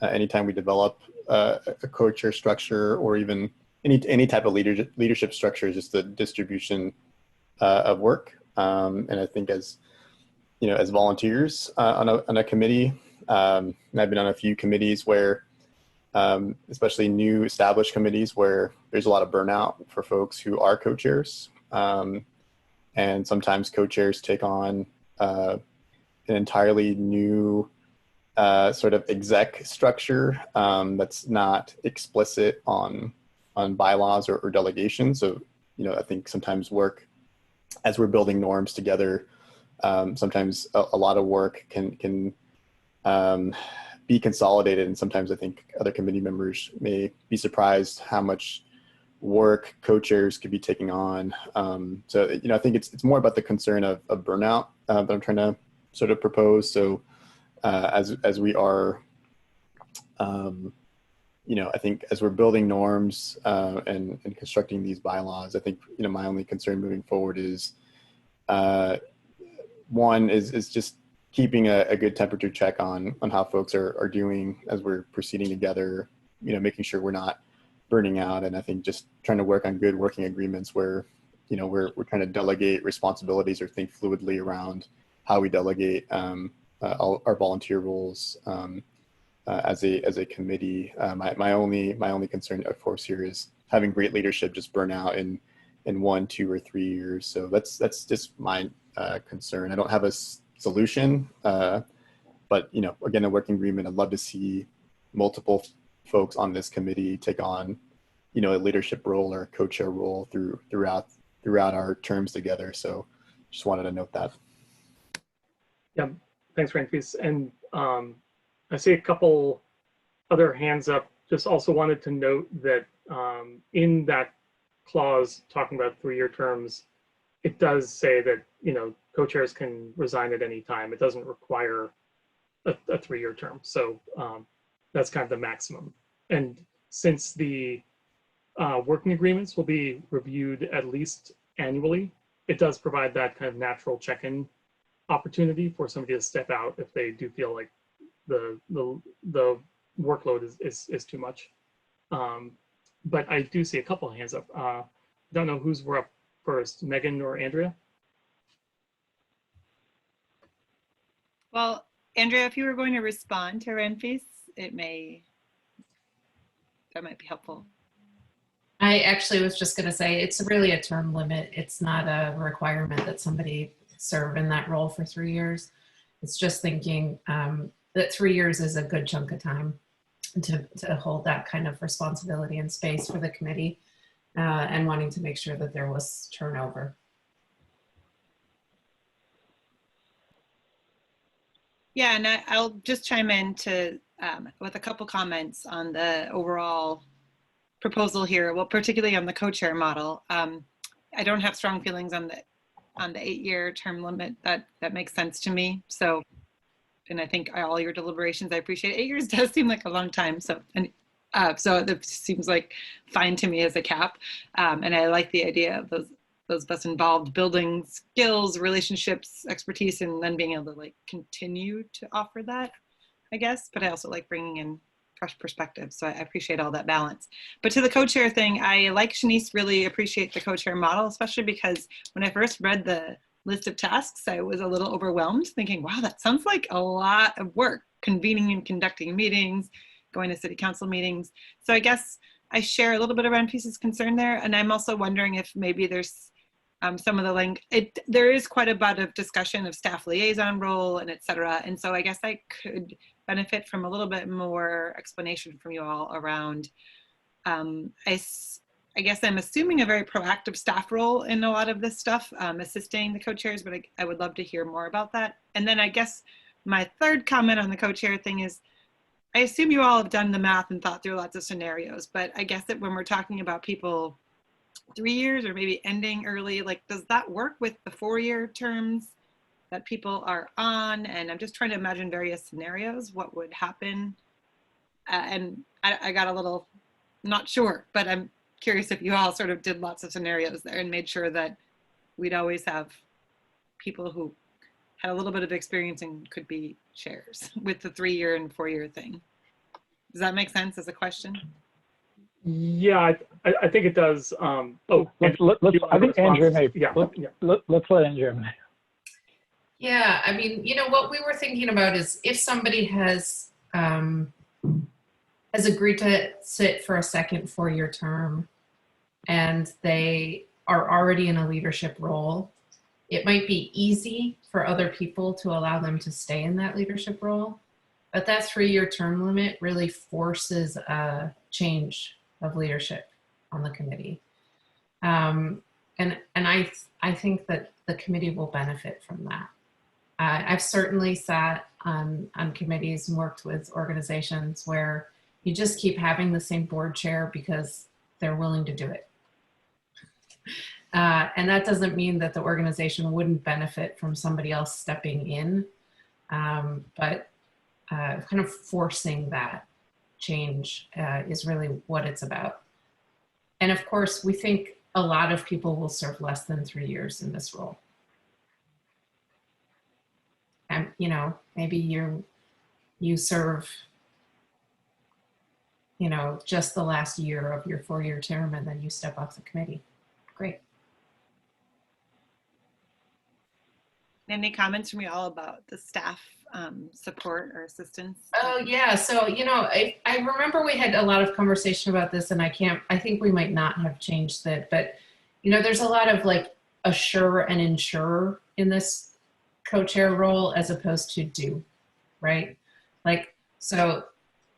anytime we develop a co-chair structure or even any type of leadership structure is just the distribution of work. And I think as volunteers on a committee, and I've been on a few committees where, especially new established committees where there's a lot of burnout for folks who are co-chairs. And sometimes co-chairs take on an entirely new sort of exec structure that's not explicit on bylaws or delegation. So, I think sometimes work, as we're building norms together, sometimes a lot of work can be consolidated, and sometimes I think other committee members may be surprised how much work co-chairs could be taking on. So I think it's more about the concern of burnout that I'm trying to sort of propose. So as we are, I think as we're building norms and constructing these bylaws, I think my only concern moving forward is one is just keeping a good temperature check on how folks are doing as we're proceeding together, making sure we're not burning out. And I think just trying to work on good working agreements where you know, we're trying to delegate responsibilities or think fluidly around how we delegate all our volunteer roles as a committee. My only concern, of course, here is having great leadership just burn out in 1, 2, or 3 years. So that's just my concern. I don't have a solution, but you know, again, a working agreement. I'd love to see multiple folks on this committee take on, you know, a leadership role or a co-chair role throughout our terms together. So just wanted to note that. Yeah, thanks, Ranfis. And I see a couple other hands up. Just also wanted to note that in that clause talking about 3-year terms, it does say that, you know, co-chairs can resign at any time. It doesn't require a 3-year term. So that's kind of the maximum. And since the working agreements will be reviewed at least annually, it does provide that kind of natural check-in opportunity for somebody to step out if they do feel like the workload is too much. But I do see a couple of hands up. Don't know who's up first, Megan or Andrea? Well, Andrea, if you were going to respond to Ranfis, that might be helpful. I actually was just going to say it's really a term limit. It's not a requirement that somebody serve in that role for 3 years. It's just thinking that 3 years is a good chunk of time to hold that kind of responsibility and space for the committee, and wanting to make sure that there was turnover. Yeah, and I'll just chime in with a couple comments on the overall proposal here. Well, particularly on the co-chair model. I don't have strong feelings on the 8-year term limit. That makes sense to me. So, and I think all your deliberations, I appreciate. 8 years does seem like a long time. So, so that seems like fine to me as a cap. And I like the idea of those of us involved building skills, relationships, expertise, and then being able to like continue to offer that, I guess. But I also like bringing in fresh perspectives. So I appreciate all that balance. But to the co-chair thing, I like Shanice really appreciate the co-chair model, especially because when I first read the list of tasks, I was a little overwhelmed thinking, wow, that sounds like a lot of work, convening and conducting meetings, going to city council meetings. So I guess I share a little bit of Ranfis's concern there. And I'm also wondering if maybe there's some of the there is quite a bit of discussion of staff liaison role and et cetera. And so I guess I could benefit from a little bit more explanation from you all around, I guess I'm assuming a very proactive staff role in a lot of this stuff, assisting the co-chairs, but I would love to hear more about that. And then I guess my third comment on the co-chair thing is, I assume you all have done the math and thought through lots of scenarios, but I guess that when we're talking about people 3 years or maybe ending early, like, does that work with the 4-year terms that people are on? And I'm just trying to imagine various scenarios, what would happen. And I got a little not sure, but I'm curious if you all sort of did lots of scenarios there and made sure that we'd always have people who had a little bit of experience and could be chairs with the 3-year and 4-year thing. Does that make sense as a question? Yeah, I think it does. I think Andrea may. Yeah, let's let Andrea. Yeah, I mean, you know, what we were thinking about is if somebody has agreed to sit for a second 4-year term and they are already in a leadership role, it might be easy for other people to allow them to stay in that leadership role. But that 3-year term limit really forces a change of leadership on the committee. And I think that the committee will benefit from that. I've certainly sat on committees and worked with organizations where you just keep having the same board chair because they're willing to do it. And that doesn't mean that the organization wouldn't benefit from somebody else stepping in, but kind of forcing that change is really what it's about. And of course, we think a lot of people will serve less than 3 years in this role. And, you know, maybe you serve, you know, just the last year of your 4-year term and then you step off the committee. Great. Any comments from you all about the staff support or assistance? Oh yeah, so I remember we had a lot of conversation about this, and I think we might not have changed it, but there's a lot of like assure and ensure in this co-chair role as opposed to do, right? Like, so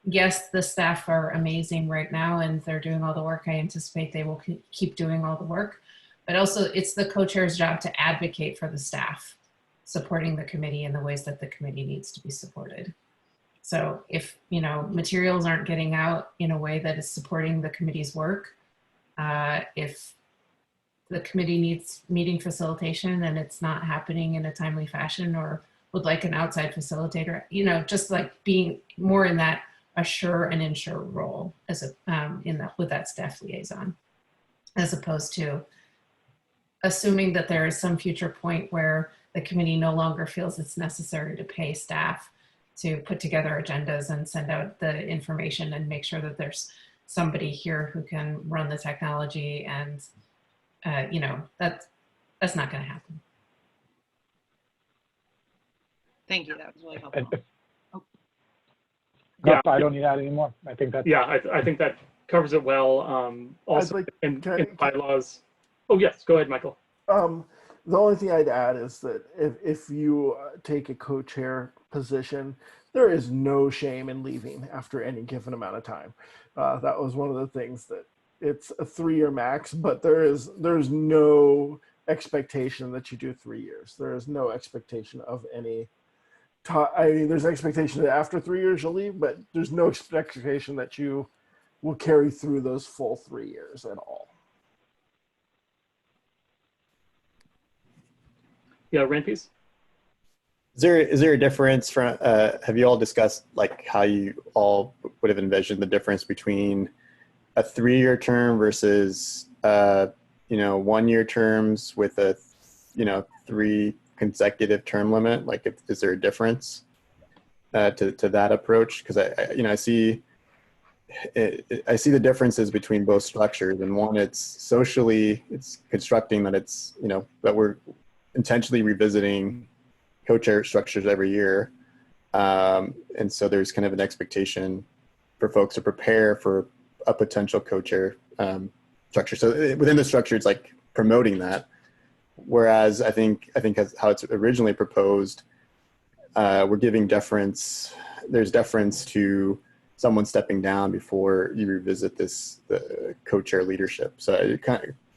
yes, the staff are amazing right now and they're doing all the work. I anticipate they will keep doing all the work, but also it's the co-chair's job to advocate for the staff, supporting the committee in the ways that the committee needs to be supported. So if, materials aren't getting out in a way that is supporting the committee's work, if the committee needs meeting facilitation and it's not happening in a timely fashion, or would like an outside facilitator, just like being more in that assure and ensure role as with that staff liaison, as opposed to assuming that there is some future point where the committee no longer feels it's necessary to pay staff to put together agendas and send out the information and make sure that there's somebody here who can run the technology, and that's not going to happen. Thank you. That was really helpful. Yeah, I don't need that anymore. I think that. Yeah, I think that covers it well. Also, in bylaws. Oh yes, go ahead, Michael. The only thing I'd add is that if you take a co-chair position, there is no shame in leaving after any given amount of time. That was one of the things that it's a 3-year max, but there's no expectation that you do 3 years. There is no expectation of any. There's an expectation that after 3 years you'll leave, but there's no expectation that you will carry through those full 3 years at all. Yeah, Rampes? Is there a difference from, have you all discussed like how you all would have envisioned the difference between a 3-year term versus, 1-year terms with a, 3 consecutive term limit? Like, is there a difference to that approach? Because I see the differences between both structures, and one, it's constructing that it's, that we're intentionally revisiting co-chair structures every year. And so there's kind of an expectation for folks to prepare for a potential co-chair structure. So within the structure, it's like promoting that. Whereas I think how it's originally proposed, we're giving deference. There's deference to someone stepping down before you revisit the co-chair leadership. So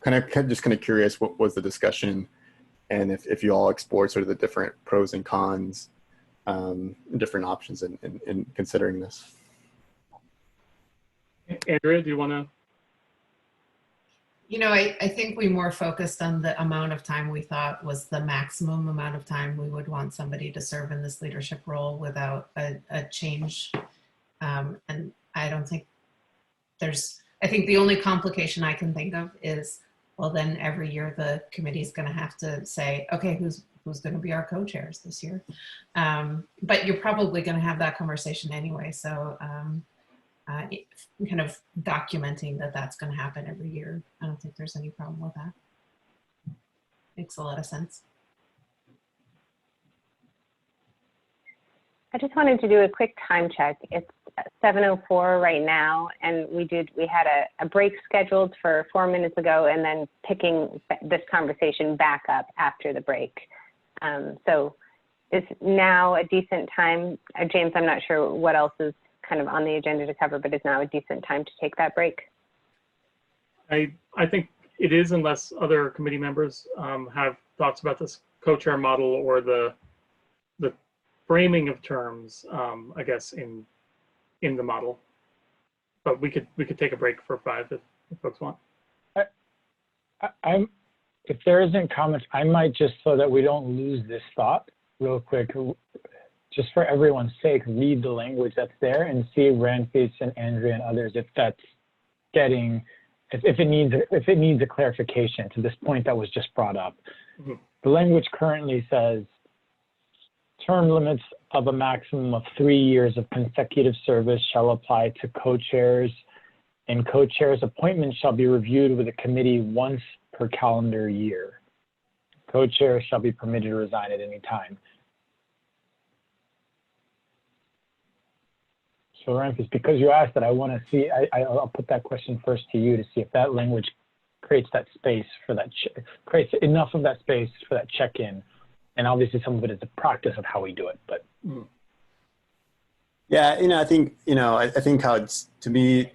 I just curious, what was the discussion, and if you all explored sort of the different pros and cons, different options in considering this. Andrea, do you want to? I think we more focused on the amount of time we thought was the maximum amount of time we would want somebody to serve in this leadership role without a change. And I don't think I think the only complication I can think of is, well, then every year the committee's going to have to say, okay, who's going to be our co-chairs this year? But you're probably going to have that conversation anyway. So kind of documenting that that's going to happen every year. I don't think there's any problem with that. Makes a lot of sense. I just wanted to do a quick time check. It's 7:04 right now, and we had a break scheduled for 4 minutes ago, and then picking this conversation back up after the break. So is now a decent time? James, I'm not sure what else is kind of on the agenda to cover, but is now a decent time to take that break? I think it is, unless other committee members have thoughts about this co-chair model or the framing of terms, I guess, in the model. But we could take a break for 5 if folks want. If there isn't comments, I might, just so that we don't lose this thought real quick, just for everyone's sake, read the language that's there and see Rampes and Andrea and others if that's getting, if it needs a clarification to this point that was just brought up. Mm-hmm. The language currently says term limits of a maximum of 3 years of consecutive service shall apply to co-chairs, and co-chairs' appointments shall be reviewed with the committee once per calendar year. Co-chair shall be permitted to resign at any time. So Ramphis, because you asked that, I want to see, I'll put that question first to you to see if that language creates that space for that, creates enough of that space for that check-in. And obviously some of it is the practice of how we do it, but. Yeah, I think, I think how it's, to me,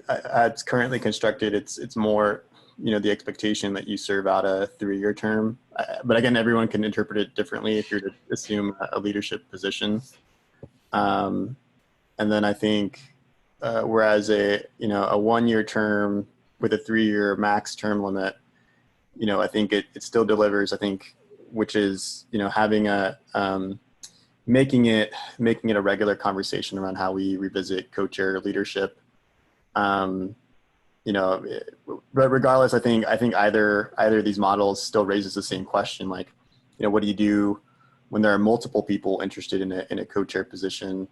how it's currently constructed, it's more, the expectation that you serve out a 3-year term. But again, everyone can interpret it differently if you're to assume a leadership position. And then I think, whereas a 1-year term with a 3-year max term limit, I think it still delivers, I think, which is, having a, making it a regular conversation around how we revisit co-chair leadership. But regardless, I think either of these models still raises the same question, like, what do you do when there are multiple people interested in a co-chair position?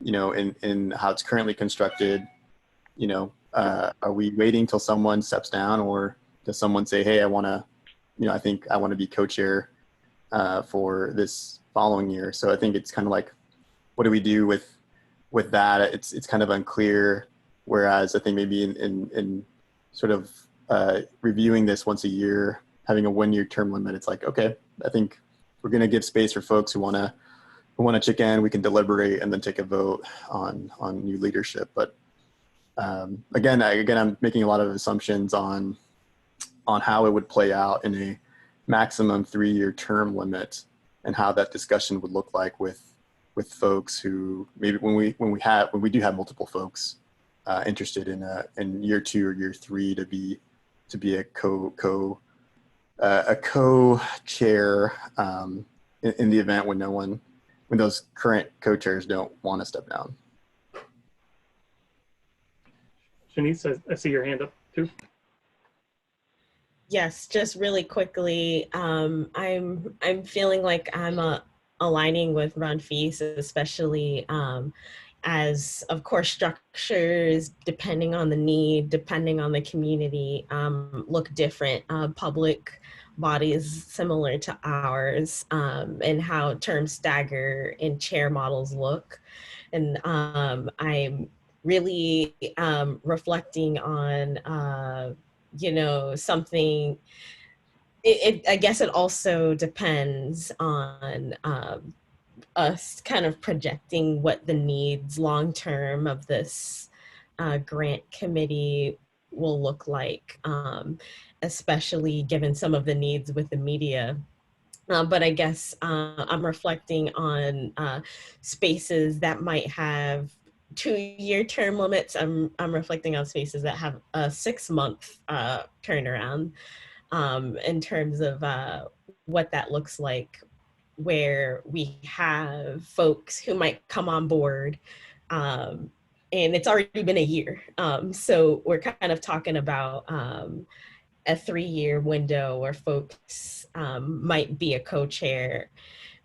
In how it's currently constructed, are we waiting till someone steps down, or does someone say, hey, I want to, I think I want to be co-chair for this following year? So I think it's kind of like, what do we do with that? It's kind of unclear. Whereas I think maybe in sort of reviewing this once a year, having a 1-year term limit, it's like, okay, I think we're going to give space for folks who want to check in. We can deliberate and then take a vote on new leadership. But again, I'm making a lot of assumptions on how it would play out in a maximum 3-year term limit, and how that discussion would look like with folks who maybe when we do have multiple folks interested in year 2 or year 3 to be a co-chair in the event when those current co-chairs don't want to step down. Shanice, I see your hand up too. Yes, just really quickly, I'm feeling like I'm aligning with Ramphis, especially as, of course, structures, depending on the need, depending on the community, look different. Public bodies similar to ours, and how terms stagger and chair models look. And I'm really reflecting on, something. I guess it also depends on us kind of projecting what the needs long-term of this grant committee will look like, especially given some of the needs with the media. But I guess I'm reflecting on spaces that might have 2-year term limits. I'm reflecting on spaces that have a 6-month turnaround, in terms of what that looks like, where we have folks who might come on board, and it's already been a year. So we're kind of talking about a 3-year window where folks might be a co-chair.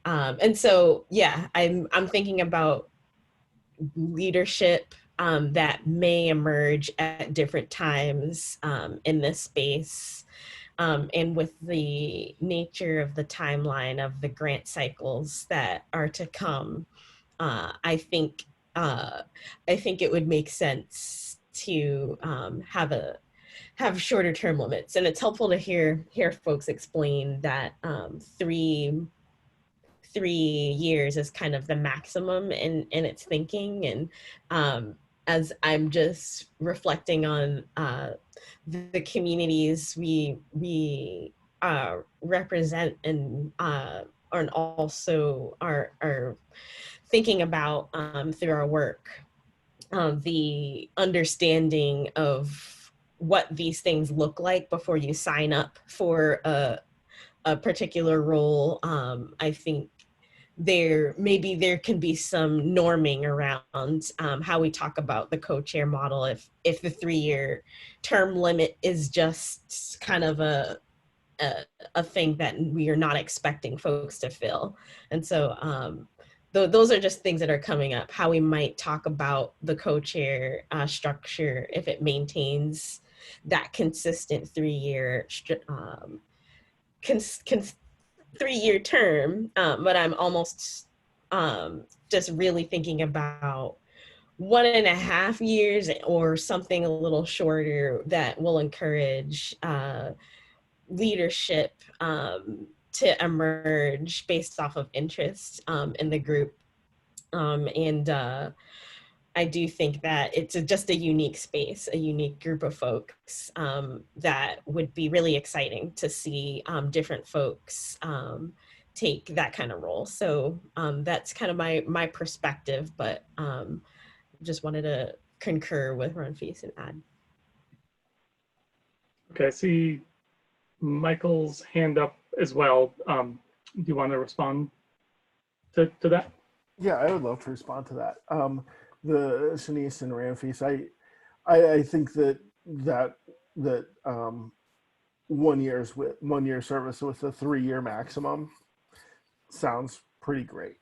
And so, yeah, I'm thinking about leadership that may emerge at different times in this space. And with the nature of the timeline of the grant cycles that are to come, I think it would make sense to have shorter term limits. And it's helpful to hear folks explain that 3 years is kind of the maximum in its thinking. And as I'm just reflecting on the communities we represent and also are thinking about through our work, the understanding of what these things look like before you sign up for a particular role. I think there can be some norming around how we talk about the co-chair model if the 3-year term limit is just kind of a thing that we are not expecting folks to fill. And so those are just things that are coming up, how we might talk about the co-chair structure if it maintains that consistent 3-year 3-year term, but I'm almost just really thinking about 1.5 years or something a little shorter that will encourage leadership to emerge based off of interest in the group. I do think that it's just a unique space, a unique group of folks that would be really exciting to see different folks take that kind of role. So that's kind of my perspective, but just wanted to concur with Runfeast and add. Okay, I see Michael's hand up as well. Do you want to respond to that? Yeah, I would love to respond to that. The Shanice and Ramfis, I think that 1 year service with a 3-year maximum sounds pretty great.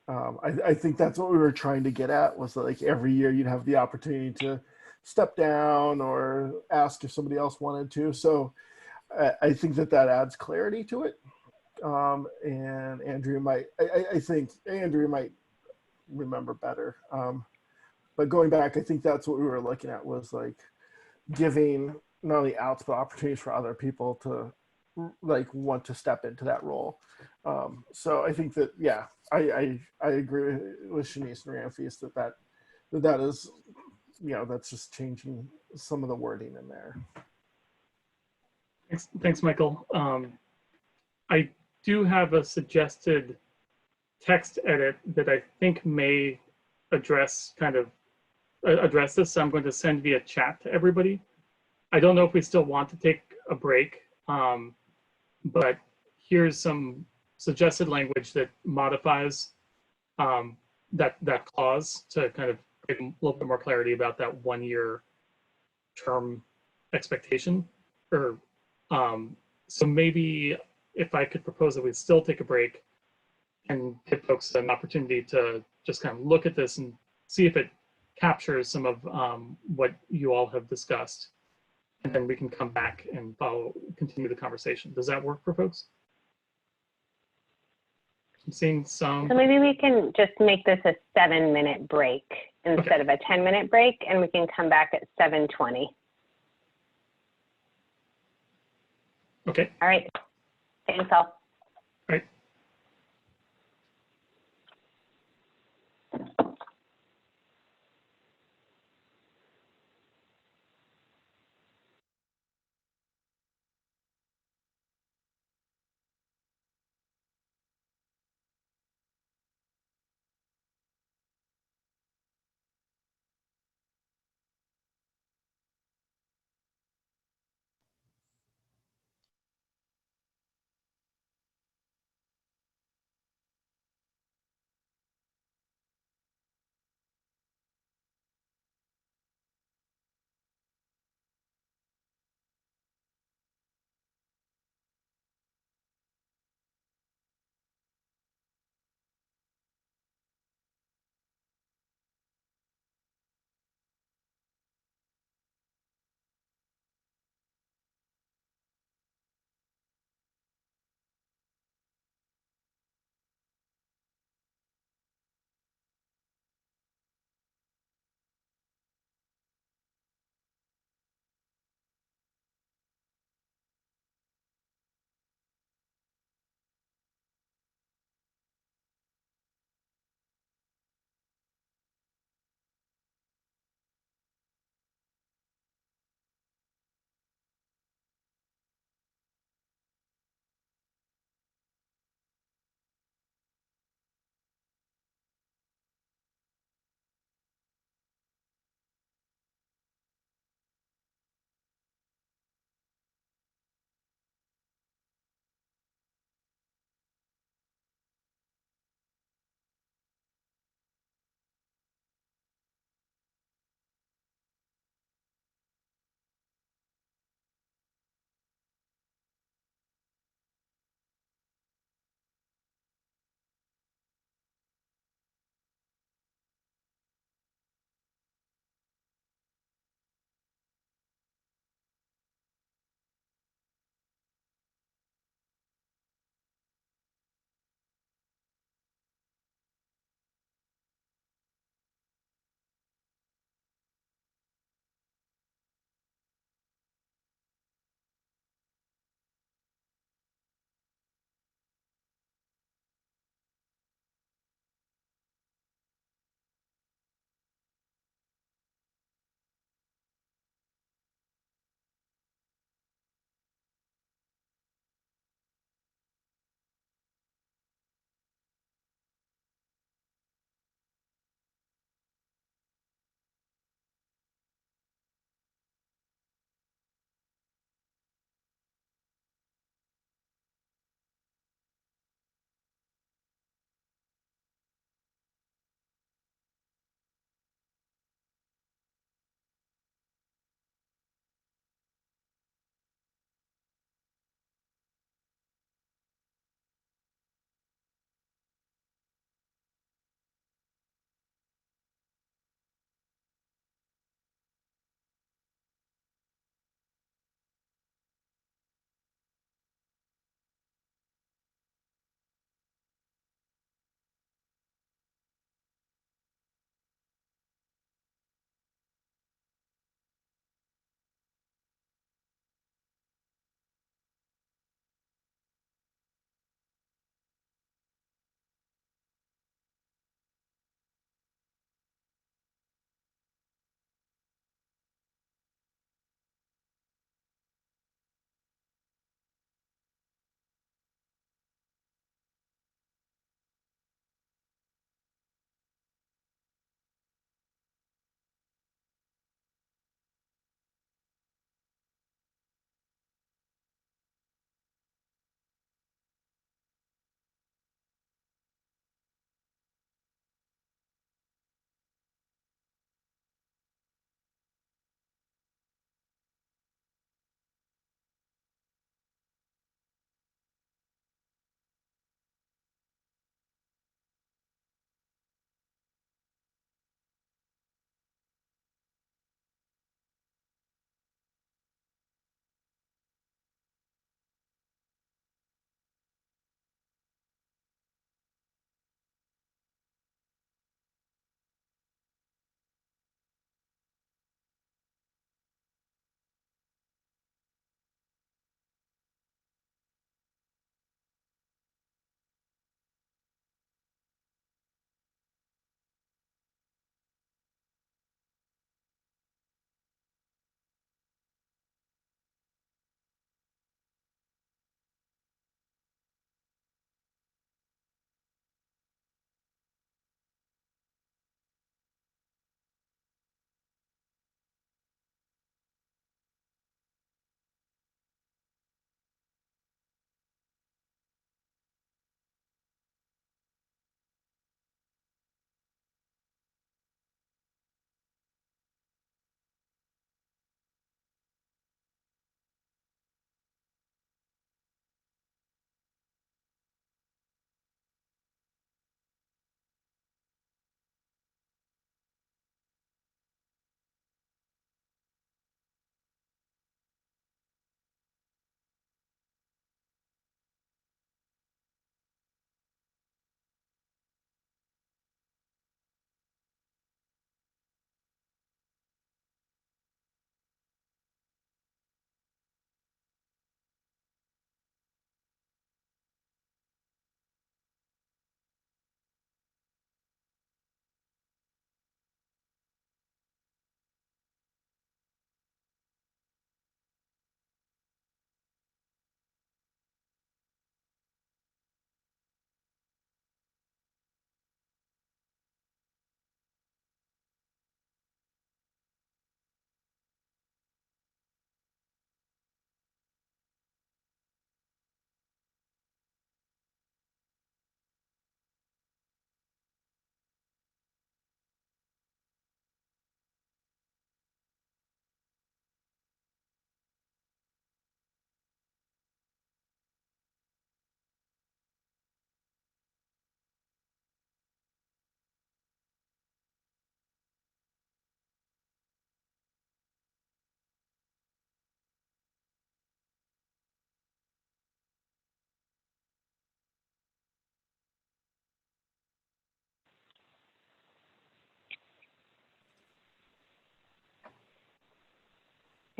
I think that's what we were trying to get at, was like every year you'd have the opportunity to step down or ask if somebody else wanted to. So I think that adds clarity to it. And Andrea might, I think Andrea might remember better. But going back, I think that's what we were looking at, was like giving not only outs, but opportunities for other people to like want to step into that role. So I think that, yeah, I agree with Shanice and Ramfis that is, that's just changing some of the wording in there. Thanks, Michael. I do have a suggested text edit that I think may address this. So I'm going to send via chat to everybody. I don't know if we still want to take a break, but here's some suggested language that modifies that clause to kind of give a little bit more clarity about that 1-year term expectation. Or so maybe if I could propose that we still take a break and give folks an opportunity to just kind of look at this and see if it captures some of what you all have discussed. And then we can come back and continue the conversation. Does that work for folks? I'm seeing some. So maybe we can just make this a 7-minute break instead of a 10-minute break, and we can come back at 7:20. Okay. All right. Thanks all. All right.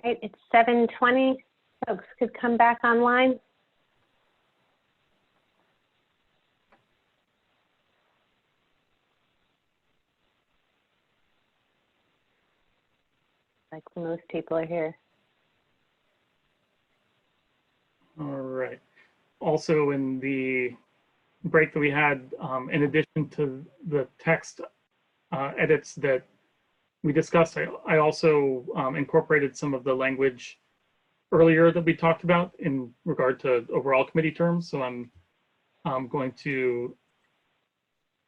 right, it's 7:20. Folks could come back online. Like most people are here. All right. Also, in the break that we had, in addition to the text edits that we discussed, I also incorporated some of the language earlier that we talked about in regard to overall committee terms. So I'm going to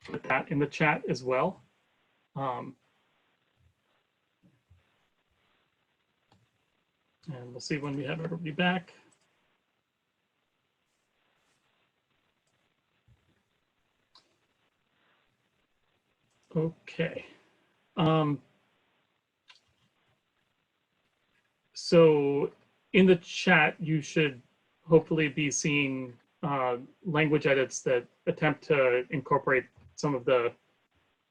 put that in the chat as well. And we'll see when we have everybody back. Okay. So in the chat, you should hopefully be seeing language edits that attempt to incorporate some of the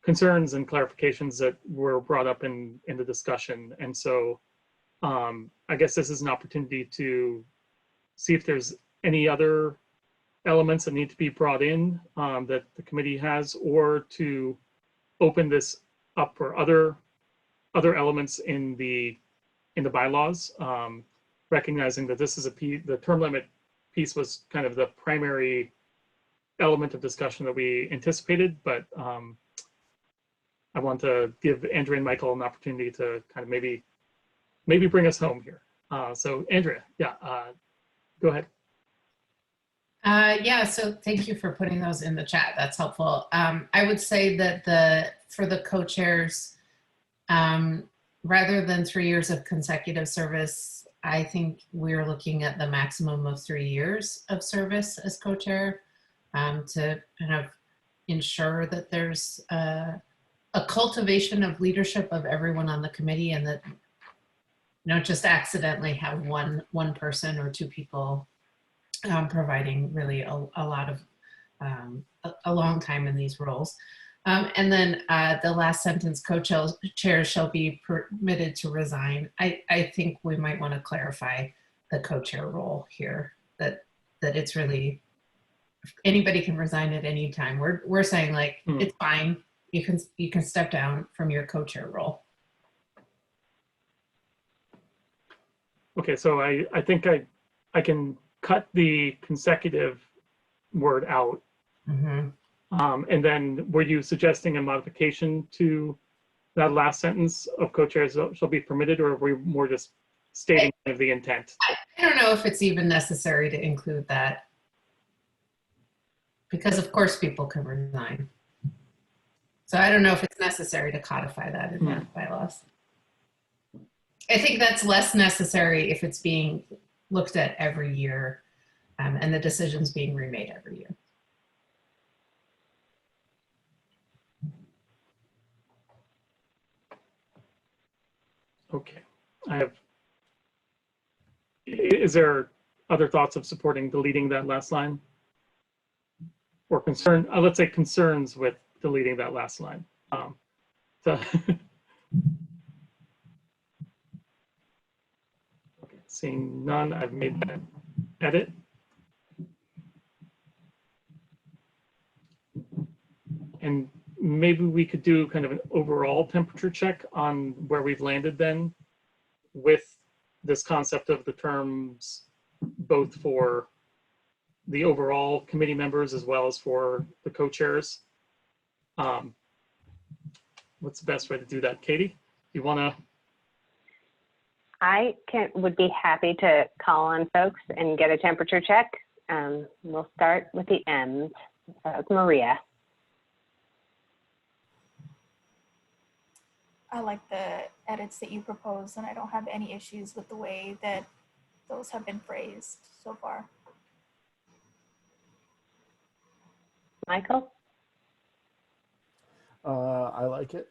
concerns and clarifications that were brought up in the discussion. And so I guess this is an opportunity to see if there's any other elements that need to be brought in that the committee has, or to open this up for other elements in the bylaws, recognizing that this is the term limit piece was kind of the primary element of discussion that we anticipated, but I want to give Andrea and Michael an opportunity to kind of maybe bring us home here. So Andrea, yeah, go ahead. Yeah, so thank you for putting those in the chat. That's helpful. I would say that for the co-chairs, rather than 3 years of consecutive service, I think we're looking at the maximum of 3 years of service as co-chair, to kind of ensure that there's a cultivation of leadership of everyone on the committee, and that not just accidentally have one person or two people providing really a lot of a long time in these roles. And then the last sentence, co-chairs shall be permitted to resign. I think we might want to clarify the co-chair role here, that it's really, anybody can resign at any time. We're saying like, it's fine. You can step down from your co-chair role. Okay, so I think I can cut the consecutive word out. Mm-hmm. And then were you suggesting a modification to that last sentence of co-chairs shall be permitted, or were we more just stating the intent? I don't know if it's even necessary to include that, because of course people can resign. So I don't know if it's necessary to codify that in the bylaws. I think that's less necessary if it's being looked at every year, and the decisions being remade every year. Okay, is there other thoughts of supporting deleting that last line? Or let's say concerns with deleting that last line. Okay, seeing none, I've made that edit. And maybe we could do kind of an overall temperature check on where we've landed then with this concept of the terms, both for the overall committee members as well as for the co-chairs. What's the best way to do that? Katie, you want to? I would be happy to call on folks and get a temperature check. We'll start with the M's. Maria. I like the edits that you proposed, and I don't have any issues with the way that those have been phrased so far. Michael? I like it.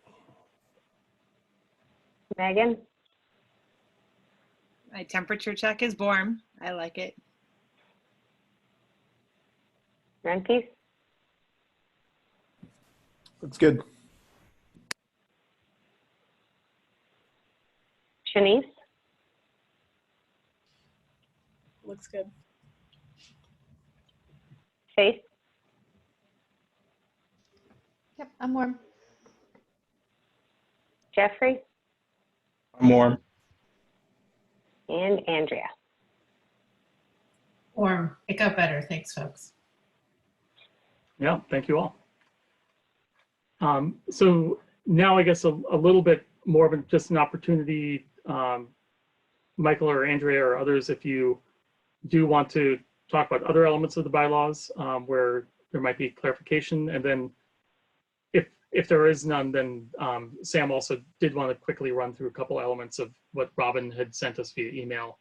Megan? My temperature check is warm. I like it. Renke? That's good. Shanice? looks good. Faith? Yep, I'm warm. Jeffrey? I'm warm. And Andrea? Warm. It got better. Thanks, folks. Yeah, thank you all. So now I guess a little bit more of just an opportunity, Michael or Andrea or others, if you do want to talk about other elements of the bylaws where there might be clarification. And then if there is none, then Sam also did want to quickly run through a couple elements of what Robin had sent us via email,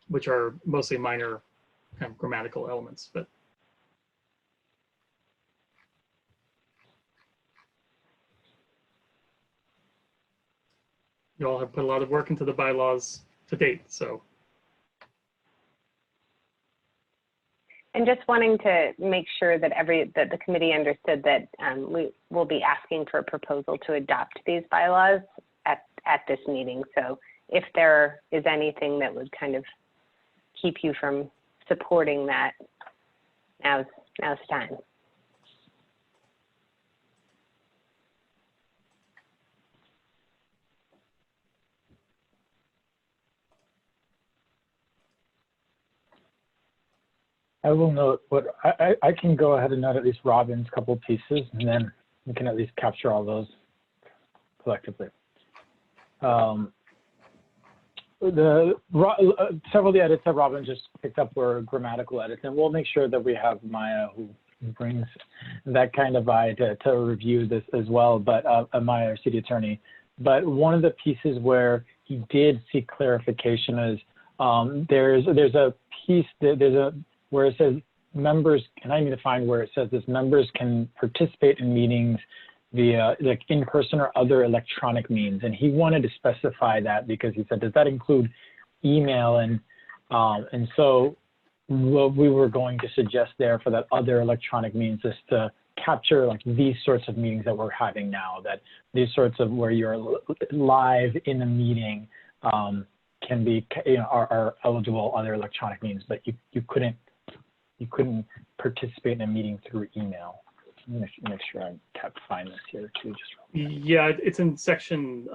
which are mostly minor kind of grammatical elements. But you all have put a lot of work into the bylaws to date, so. And just wanting to make sure that that the committee understood that we will be asking for a proposal to adopt these bylaws at this meeting. So if there is anything that would kind of keep you from supporting that, now's time. I will note what I can go ahead and note at least Robin's couple pieces, and then we can at least capture all those collectively. Several of the edits that Robin just picked up were grammatical edits, and we'll make sure that we have Maya, who brings that kind of eye to review this as well, but Maya, our city attorney. But one of the pieces where he did seek clarification is there's a piece, where it says members, and I need to find where it says this, members can participate in meetings via like in-person or other electronic means. And he wanted to specify that because he said, does that include email? And so what we were going to suggest there for that other electronic means is to capture like these sorts of meetings that we're having now, that these sorts of where you're live in a meeting can be, are eligible other electronic means, but you couldn't participate in a meeting through email. Make sure I kept find this here too. Yeah, it's in section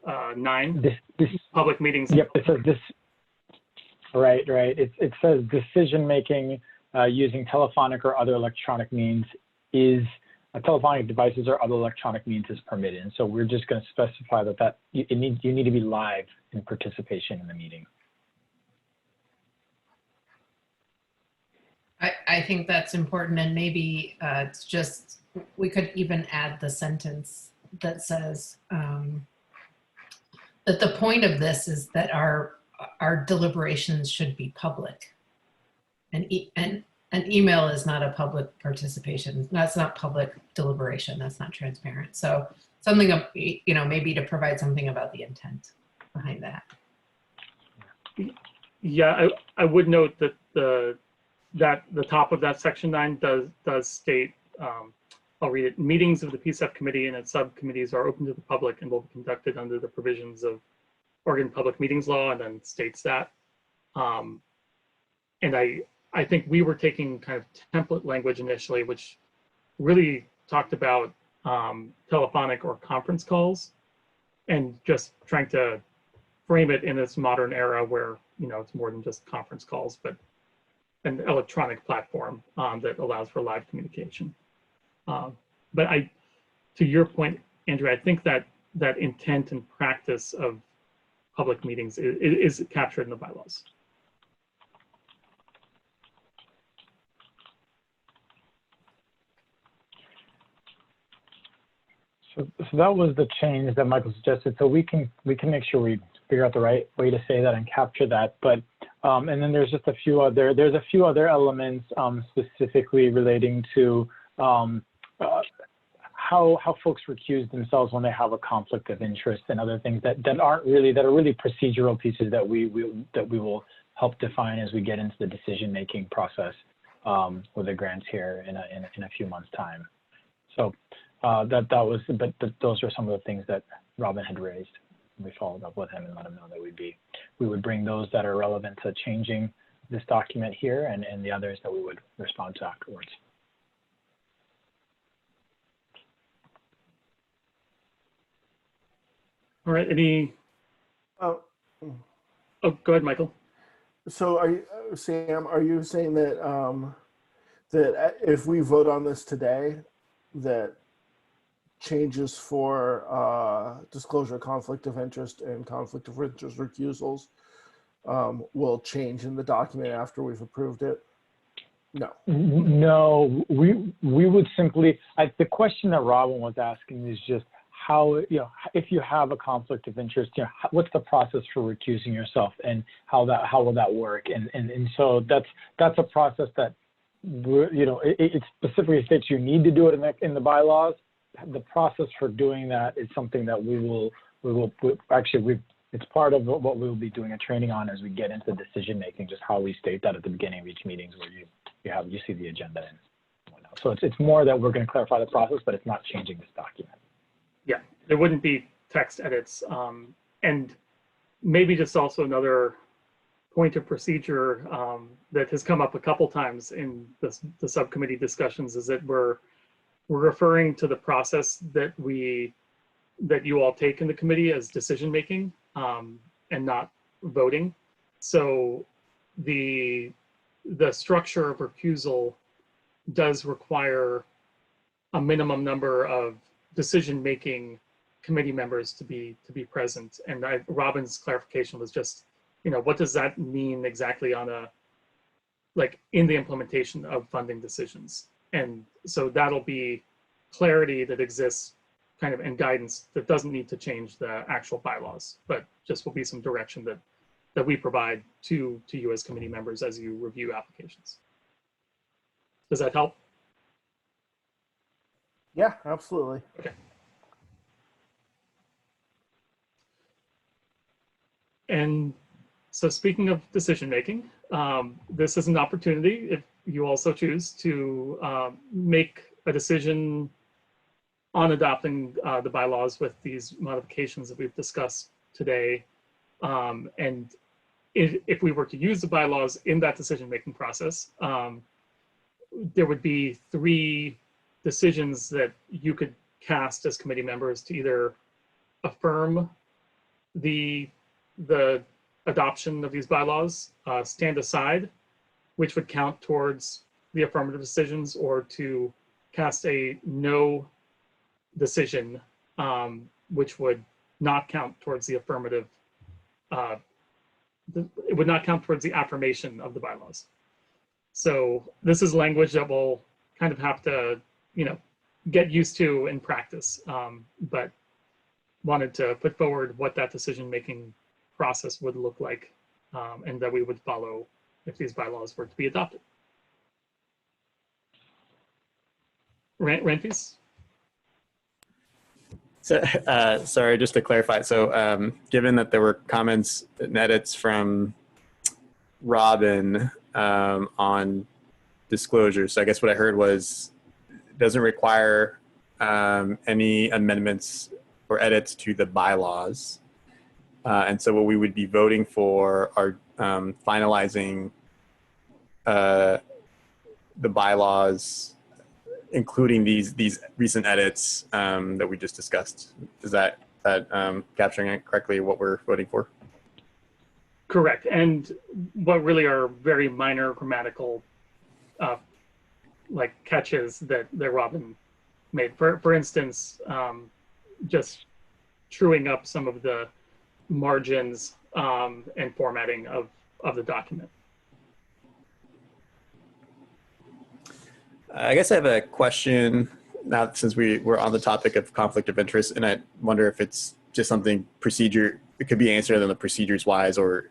9. This public meetings. Yep, it says this. Right. It says decision making using telephonic or other electronic means is telephonic devices or other electronic means is permitted. And so we're just going to specify that you need to be live in participation in the meeting. I think that's important, and maybe it's just, we could even add the sentence that says that the point of this is that our deliberations should be public, and an email is not a public participation. That's not public deliberation. That's not transparent. So something, maybe to provide something about the intent behind that. Yeah, I would note that the top of that section 9 does state, I'll read it, meetings of the PCEF committee and its subcommittees are open to the public and will be conducted under the provisions of Oregon Public Meetings Law, and then states that. And I think we were taking kind of template language initially, which really talked about telephonic or conference calls, and just trying to frame it in this modern era where, it's more than just conference calls, but an electronic platform that allows for live communication. But to your point, Andrew, I think that intent and practice of public meetings is captured in the bylaws. So that was the change that Michael suggested. So we can make sure we figure out the right way to say that and capture that. But and then there's just a few other elements specifically relating to how folks recuse themselves when they have a conflict of interest, and other things that are really procedural pieces that we will help define as we get into the decision-making process with the grants here in a few months' time. So those are some of the things that Robin had raised. We followed up with him and let him know that we'd be we would bring those that are relevant to changing this document here, and the others that we would respond to afterwards. All right, any? Oh, go ahead, Michael. So are you, Sam, are you saying that that if we vote on this today, that changes for disclosure, conflict of interest, and conflict of interest recusals will change in the document after we've approved it? No. No, we would simply, the question that Robin was asking is just how, if you have a conflict of interest, what's the process for recusing yourself, and how will that work? And so that's a process that, it specifically states you need to do it in the bylaws. The process for doing that is something that it's part of what we'll be doing a training on as we get into decision making, just how we state that at the beginning of each meeting, where you see the agenda and whatnot. So it's more that we're going to clarify the process, but it's not changing this document. Yeah, there wouldn't be text edits. And maybe just also another point of procedure that has come up a couple times in the subcommittee discussions is that we're referring to the process that you all take in the committee as decision making and not voting. So the structure of recusal does require a minimum number of decision-making committee members to be present. And Robin's clarification was just, what does that mean exactly in the implementation of funding decisions? And so that'll be clarity that exists kind of in guidance that doesn't need to change the actual bylaws, but just will be some direction that we provide to you as committee members as you review applications. Does that help? Yeah, absolutely. Okay. And so speaking of decision making, this is an opportunity, if you also choose, to make a decision on adopting the bylaws with these modifications that we've discussed today. And if we were to use the bylaws in that decision-making process, there would be 3 decisions that you could cast as committee members to either affirm the adoption of these bylaws, stand aside, which would count towards the affirmative decisions, or to cast a no decision, which would not count towards the affirmative. It would not count towards the affirmation of the bylaws. So this is language that we'll kind of have to, get used to in practice, but wanted to put forward what that decision-making process would look like, and that we would follow if these bylaws were to be adopted. Ranfis? So, sorry, just to clarify. So given that there were comments and edits from Robin on disclosures, so I guess what I heard was it doesn't require any amendments or edits to the bylaws. And so what we would be voting for are finalizing the bylaws, including these recent edits that we just discussed. Is that capturing it correctly, what we're voting for? Correct. And what really are very minor grammatical catches that Robin made. For instance, just truing up some of the margins and formatting of the document. I guess I have a question now, since we're on the topic of conflict of interest, and I wonder if it's just something it could be answered on the procedures wise, or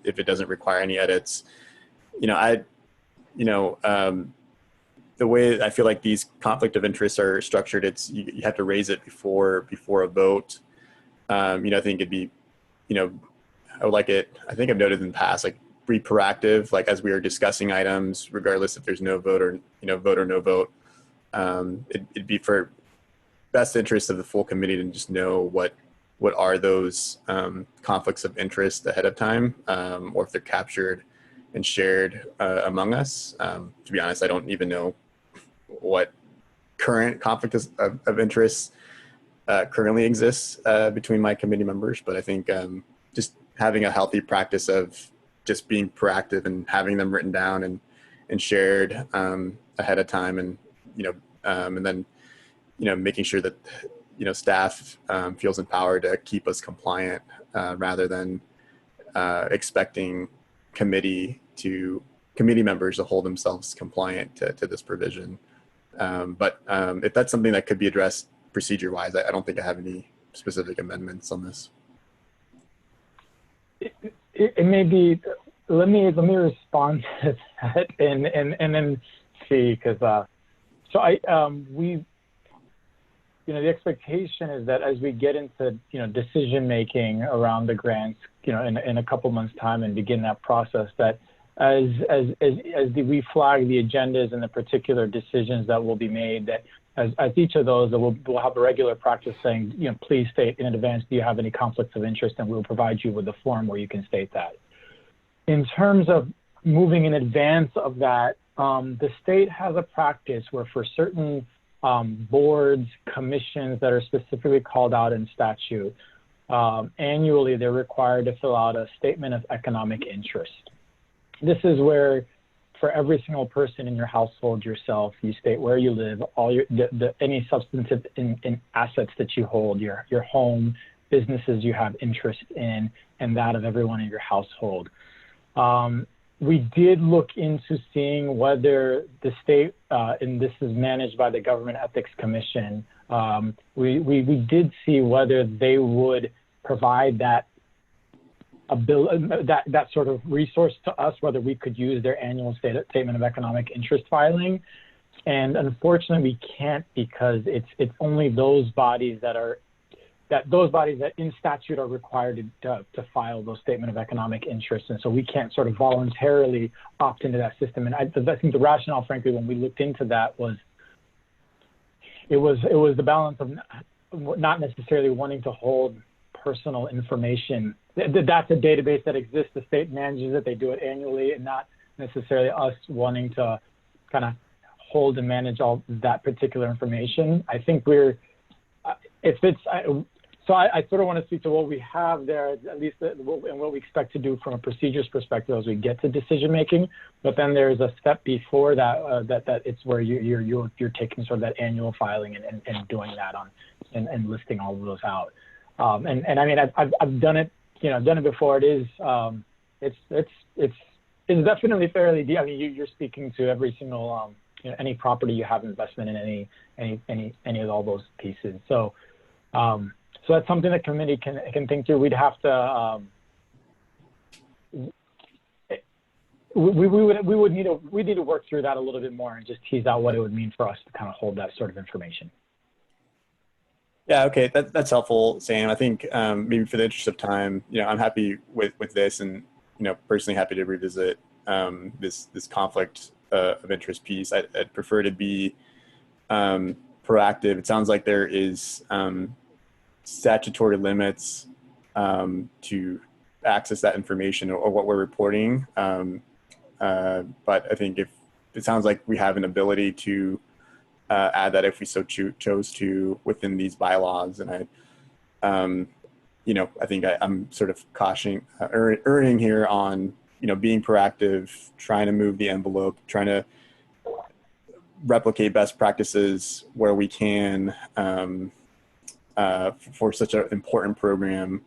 if it doesn't require any edits. The way I feel like these conflict of interests are structured, it's you have to raise it before a vote. I think it'd be, I would like it. I think I've noted in the past, be proactive, as we are discussing items, regardless if there's no vote or vote or no vote. It'd be for best interest of the full committee to just know what what are those conflicts of interest ahead of time, or if they're captured and shared among us. To be honest, I don't even know what current conflict of interest currently exists between my committee members, but I think just having a healthy practice of just being proactive and having them written down and shared ahead of time, and and then making sure that staff feels empowered to keep us compliant rather than expecting committee members to hold themselves compliant to this provision. But if that's something that could be addressed procedure-wise, I don't think I have any specific amendments on this. It may be. Let me respond to that and then see, because the expectation is that as we get into decision making around the grants in a couple months time and begin that process, that as we flag the agendas and the particular decisions that will be made, that as each of those, we'll have a regular practice saying, please state in advance, do you have any conflicts of interest, and we'll provide you with a form where you can state that. In terms of moving in advance of that, the state has a practice where for certain boards, commissions that are specifically called out in statute, annually they're required to fill out a statement of economic interest. This is where for every single person in your household, yourself, you state where you live, all any substantive in assets that you hold, your home, businesses you have interest in, and that of everyone in your household. We did look into seeing whether the state, and this is managed by the Government Ethics Commission, we did see whether they would provide that that sort of resource to us, whether we could use their annual statement of economic interest filing. And unfortunately, we can't, because it's only those bodies that in statute are required to file those statement of economic interest. And so we can't sort of voluntarily opt into that system. And I think the rationale, frankly, when we looked into that was the balance of not necessarily wanting to hold personal information. That's a database that exists. The state manages it. They do it annually, and not necessarily us wanting to kind of hold and manage all that particular information. I think I sort of want to speak to what we have there, at least, and what we expect to do from a procedures perspective as we get to decision making. But then there's a step before that, that it's where you're taking sort of that annual filing and doing that and listing all of those out. And I mean, I've done it, done it before. It is, it's definitely fairly deep. I mean, you're speaking to every single, any property you have investment in, any of all those pieces. So that's something the committee can think through. We'd have to, we'd need to work through that a little bit more and just tease out what it would mean for us to kind of hold that sort of information. Yeah, okay, that's helpful, Sam. I think maybe for the interest of time, I'm happy with this, and personally happy to revisit this conflict of interest piece. I'd prefer to be proactive. It sounds like there is statutory limits to access that information or what we're reporting, but I think if it sounds like we have an ability to add that if we so chose to within these bylaws. And I think I'm sort of erring here on, being proactive, trying to move the envelope, trying to replicate best practices where we can for such an important program.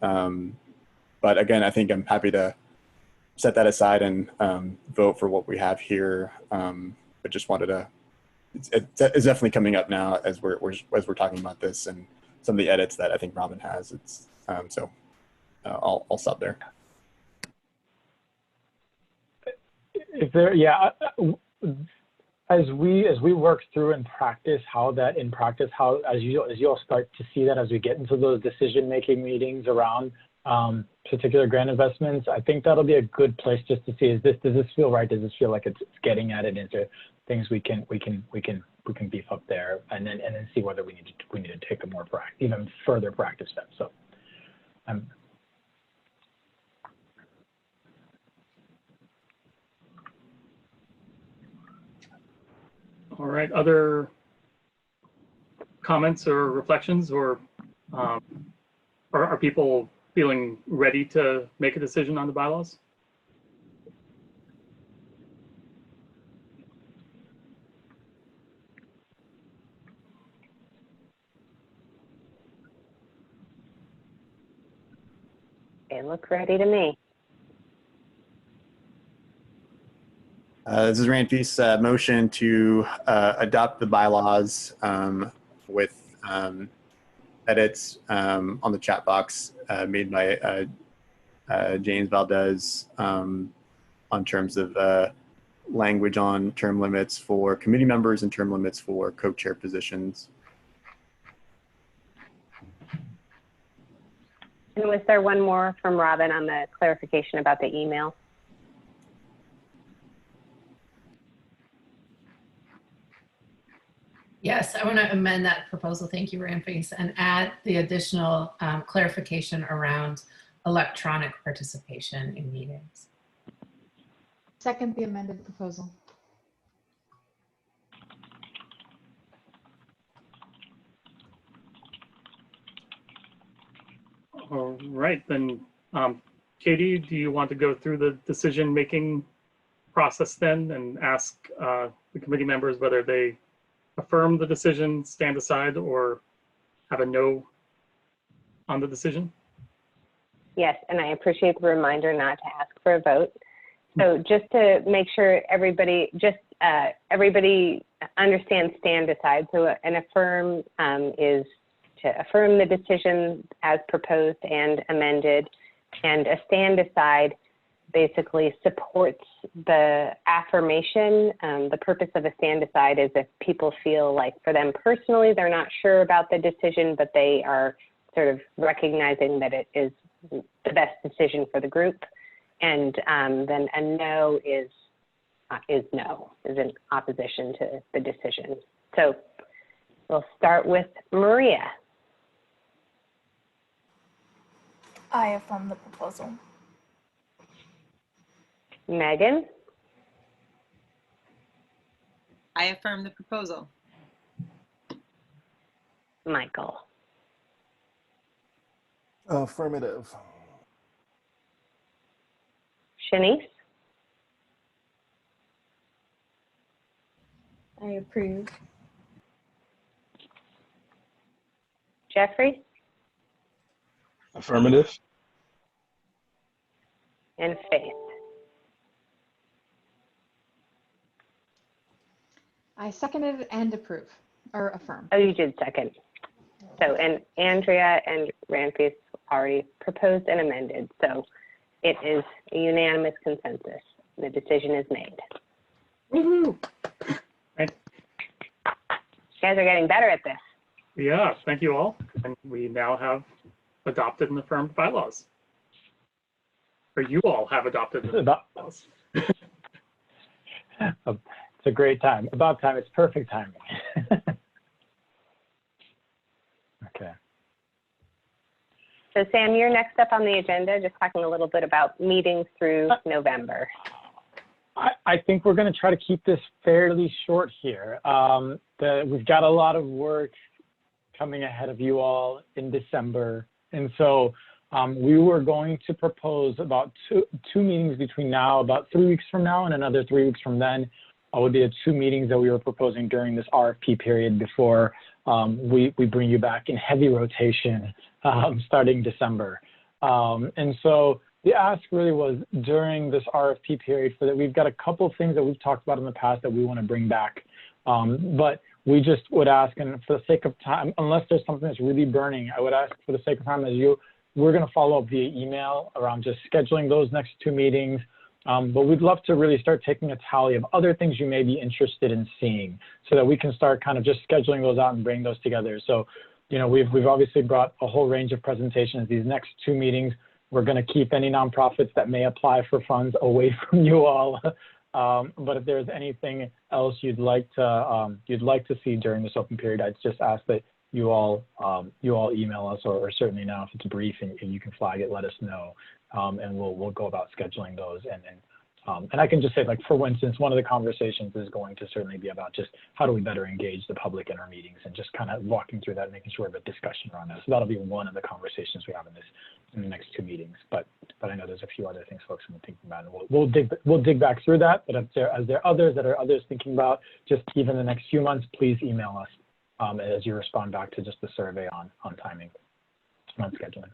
But again, I think I'm happy to set that aside and vote for what we have here. But just wanted to, it's definitely coming up now as we're talking about this and some of the edits that I think Robin has. It's so I'll stop there. If there, yeah, as we work through and practice how as you'll start to see that as we get into those decision-making meetings around particular grant investments, I think that'll be a good place just to see, does this feel right? Does this feel like it's getting at it? Is there things we can beef up there, and then see whether we need to take a more even further proactive step. So all right, other comments or reflections, or are people feeling ready to make a decision on the bylaws? They look ready to me. This is Randy's motion to adopt the bylaws with edits on the chat box made by James Valdez on terms of language on term limits for committee members and term limits for co-chair positions. And was there one more from Robin on the clarification about the email? Yes, I want to amend that proposal. Thank you, Ramphis, and add the additional clarification around electronic participation in meetings. Second the amended proposal. All right, then, Katie, do you want to go through the decision-making process then and ask the committee members whether they affirm the decision, stand aside, or have a no on the decision? Yes, and I appreciate the reminder not to ask for a vote. So just to make sure everybody understands stand aside. So an affirm is to affirm the decision as proposed and amended, and a stand aside basically supports the affirmation. The purpose of a stand aside is if people feel like for them personally, they're not sure about the decision, but they are sort of recognizing that it is the best decision for the group. And then a no is in opposition to the decision. So we'll start with Maria. I affirm the proposal. Megan? I affirm the proposal. Michael? Affirmative. Shanice? I approve. Jeffrey? Affirmative. And Faith? I seconded and approve, or affirm. Oh, you did second. So, and Andrea and Ramphis already proposed and amended. So it is a unanimous consensus. The decision is made. Woohoo! You guys are getting better at this. Yeah, thank you all. And we now have adopted and affirmed bylaws. Or you all have adopted and affirmed bylaws. It's a great time. About time. It's perfect timing. Okay. So Sam, you're next up on the agenda, just talking a little bit about meetings through November. I think we're going to try to keep this fairly short here. We've got a lot of work coming ahead of you all in December. And so we were going to propose about two meetings between now, about 3 weeks from now, and another 3 weeks from then. Would be the 2 meetings that we were proposing during this RFP period before we bring you back in heavy rotation starting December. And so the ask really was during this RFP period for that we've got a couple of things that we've talked about in the past that we want to bring back. But we just would ask, and for the sake of time, unless there's something that's really burning, I would ask for the sake of time we're going to follow up via email around just scheduling those next 2 meetings. But we'd love to really start taking a tally of other things you may be interested in seeing so that we can start kind of just scheduling those out and bring those together. So, you know, we've obviously brought a whole range of presentations. These next 2 meetings, we're going to keep any nonprofits that may apply for funds away from you all But if there's anything else you'd like to see during this open period, I'd just ask that you all email us, or certainly now if it's a brief and you can flag it, let us know, and we'll go about scheduling those. And I can just say, like, for instance, one of the conversations is going to certainly be about just how do we better engage the public in our meetings, and just kind of walking through that, making sure we have a discussion around that. So that'll be one of the conversations we have in the next 2 meetings. But I know there's a few other things folks have been thinking about, and we'll dig back through that. But if there are others thinking about just even the next few months, please email us as you respond back to just the survey on timing, on scheduling.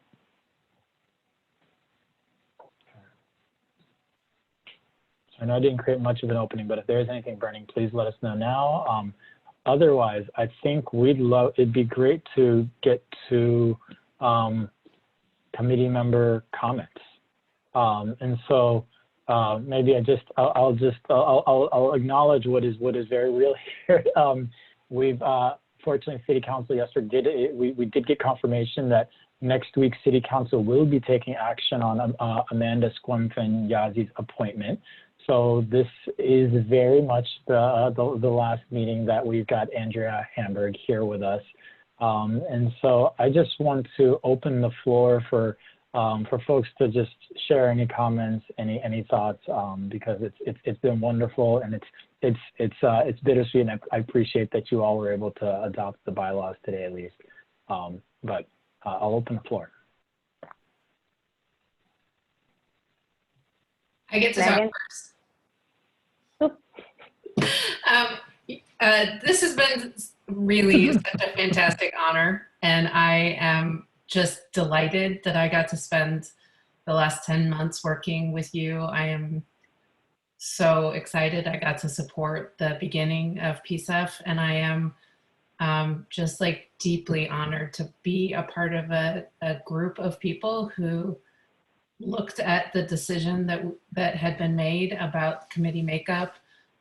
I know I didn't create much of an opening, but if there is anything burning, please let us know now. Otherwise, I think it'd be great to get to committee member comments. And so maybe I'll acknowledge what is very real here. We've fortunately, City Council yesterday we did get confirmation that next week City Council will be taking action on Amanda Squamfen-Yazi's appointment. So this is very much the last meeting that we've got Andrea Hamburg here with us. And so I just want to open the floor for folks to just share any comments, any thoughts, because it's been wonderful, and it's bittersweet, and I appreciate that you all were able to adopt the bylaws today at least. But I'll open the floor. I get to talk first. This has been really such a fantastic honor, and I am just delighted that I got to spend the last 10 months working with you. I am so excited I got to support the beginning of PCEF, and I am just like deeply honored to be a part of a group of people who looked at the decision that had been made about committee makeup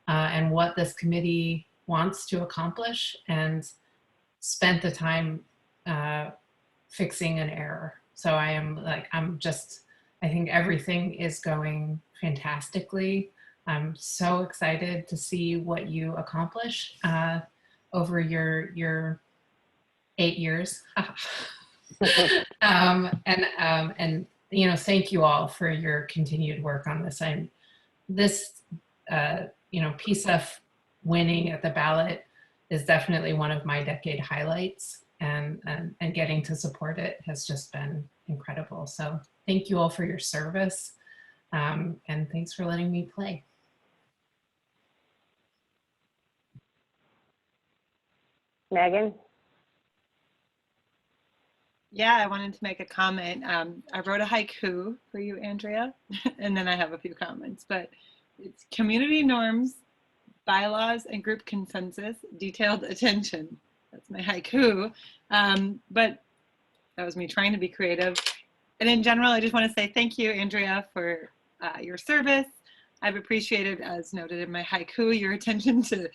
and what this committee wants to accomplish, and spent the time fixing an error. So I think everything is going fantastically. I'm so excited to see what you accomplish over your 8 years. And you know, thank you all for your continued work on this. PCEF winning at the ballot is definitely one of my decade highlights, and getting to support it has just been incredible. So thank you all for your service, and thanks for letting me play. Megan? Yeah, I wanted to make a comment. I wrote a haiku for you, Andrea, and then I have a few comments, but it's community norms, bylaws, and group consensus, detailed attention. That's my haiku. But that was me trying to be creative. And in general, I just want to say thank you, Andrea, for your service. I've appreciated, as noted in my haiku, your attention to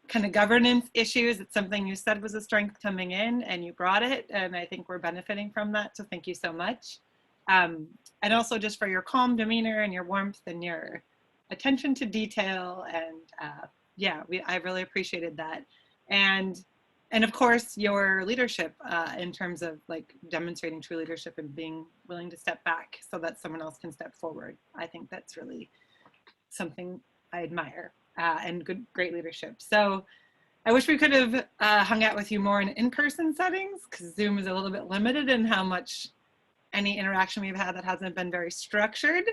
kind of governance issues. It's something you said was a strength coming in, and you brought it, and I think we're benefiting from that, so thank you so much. And also just for your calm demeanor and your warmth and your attention to detail, and yeah, I really appreciated that. And of course, your leadership in terms of like demonstrating true leadership and being willing to step back so that someone else can step forward. I think that's really something I admire, and great leadership. So I wish we could have hung out with you more in in-person settings, because Zoom is a little bit limited in how much any interaction we've had that hasn't been very structured.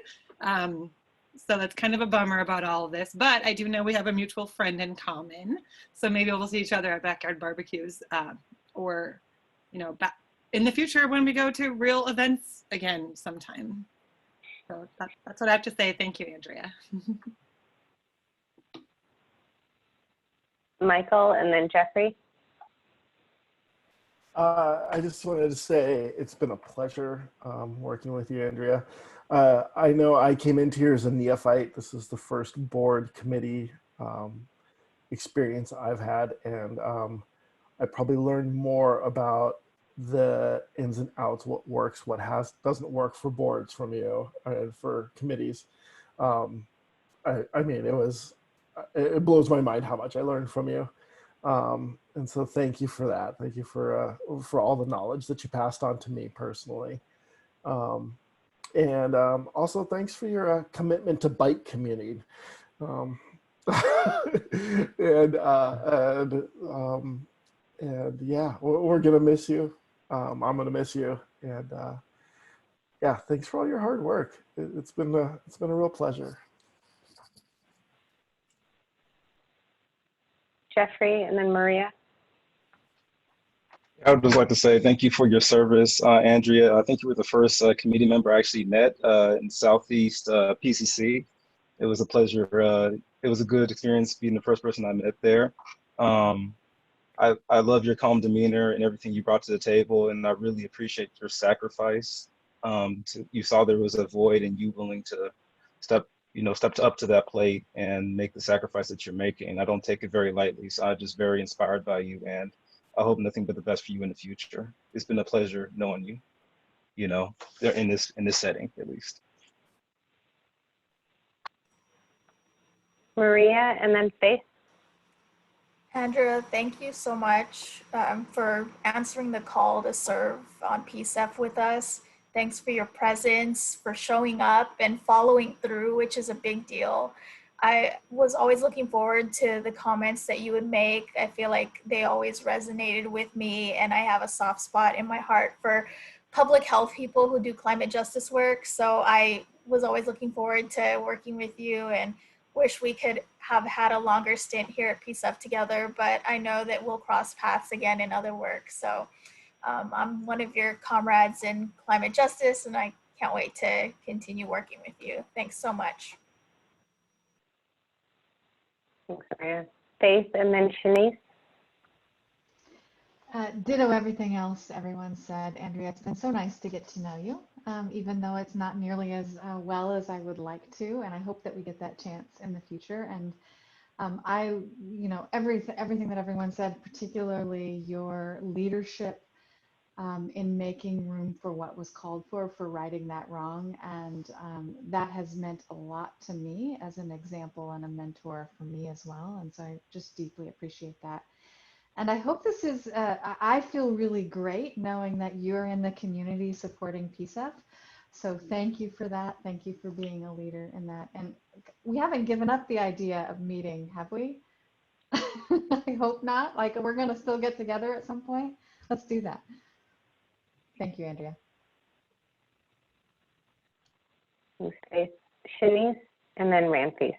So that's kind of a bummer about all of this, but I do know we have a mutual friend in common. So maybe we'll see each other at backyard barbecues, or, you know, in the future when we go to real events again sometime. So that's what I have to say. Thank you, Andrea. Michael, and then Jeffrey. I just wanted to say it's been a pleasure working with you, Andrea. I know I came into here as a neophyte. This is the first board committee experience I've had, and I probably learned more about the ins and outs, what works, what doesn't work for boards from you and for committees. I mean, it blows my mind how much I learned from you. And so thank you for that. Thank you for all the knowledge that you passed on to me personally. And also thanks for your commitment to bike commuting. And yeah, we're gonna miss you. I'm gonna miss you. And yeah, thanks for all your hard work. It's been a real pleasure. Jeffrey, and then Maria. I would just like to say thank you for your service, Andrea. I think you were the first committee member I actually met in Southeast PCC. It was a pleasure. It was a good experience being the first person I met there. I love your calm demeanor and everything you brought to the table, and I really appreciate your sacrifice. You saw there was a void, and you willing to step up to that plate and make the sacrifice that you're making. I don't take it very lightly, so I'm just very inspired by you, and I hope nothing but the best for you in the future. It's been a pleasure knowing you, in this setting at least. Maria, and then Faith. Andrea, thank you so much for answering the call to serve on PCEF with us. Thanks for your presence, for showing up and following through, which is a big deal. I was always looking forward to the comments that you would make. I feel like they always resonated with me, and I have a soft spot in my heart for public health people who do climate justice work. So I was always looking forward to working with you and wish we could have had a longer stint here at PCEF together, but I know that we'll cross paths again in other work. So I'm one of your comrades in climate justice, and I can't wait to continue working with you. Thanks so much. Thanks, Maria. Faith, and then Shanice. Ditto everything else everyone said. Andrea, it's been so nice to get to know you, even though it's not nearly as well as I would like to, and I hope that we get that chance in the future. And everything that everyone said, particularly your leadership in making room for what was called for righting that wrong, and that has meant a lot to me as an example and a mentor for me as well. And so I just deeply appreciate that. And I hope this is, I feel really great knowing that you're in the community supporting PCEF. So thank you for that. Thank you for being a leader in that. And we haven't given up the idea of meeting, have we? I hope not. Like, we're going to still get together at some point. Let's do that. Thank you, Andrea. Thanks, Faith. Shanice, and then Ramses.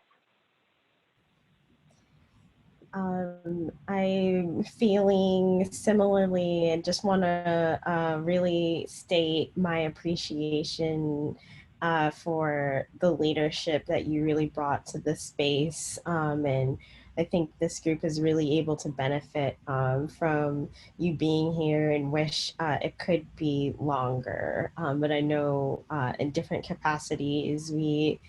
I'm feeling similarly and just want to really state my appreciation for the leadership that you really brought to this space. And I think this group is really able to benefit from you being here, and wish it could be longer. But I know in different capacities, we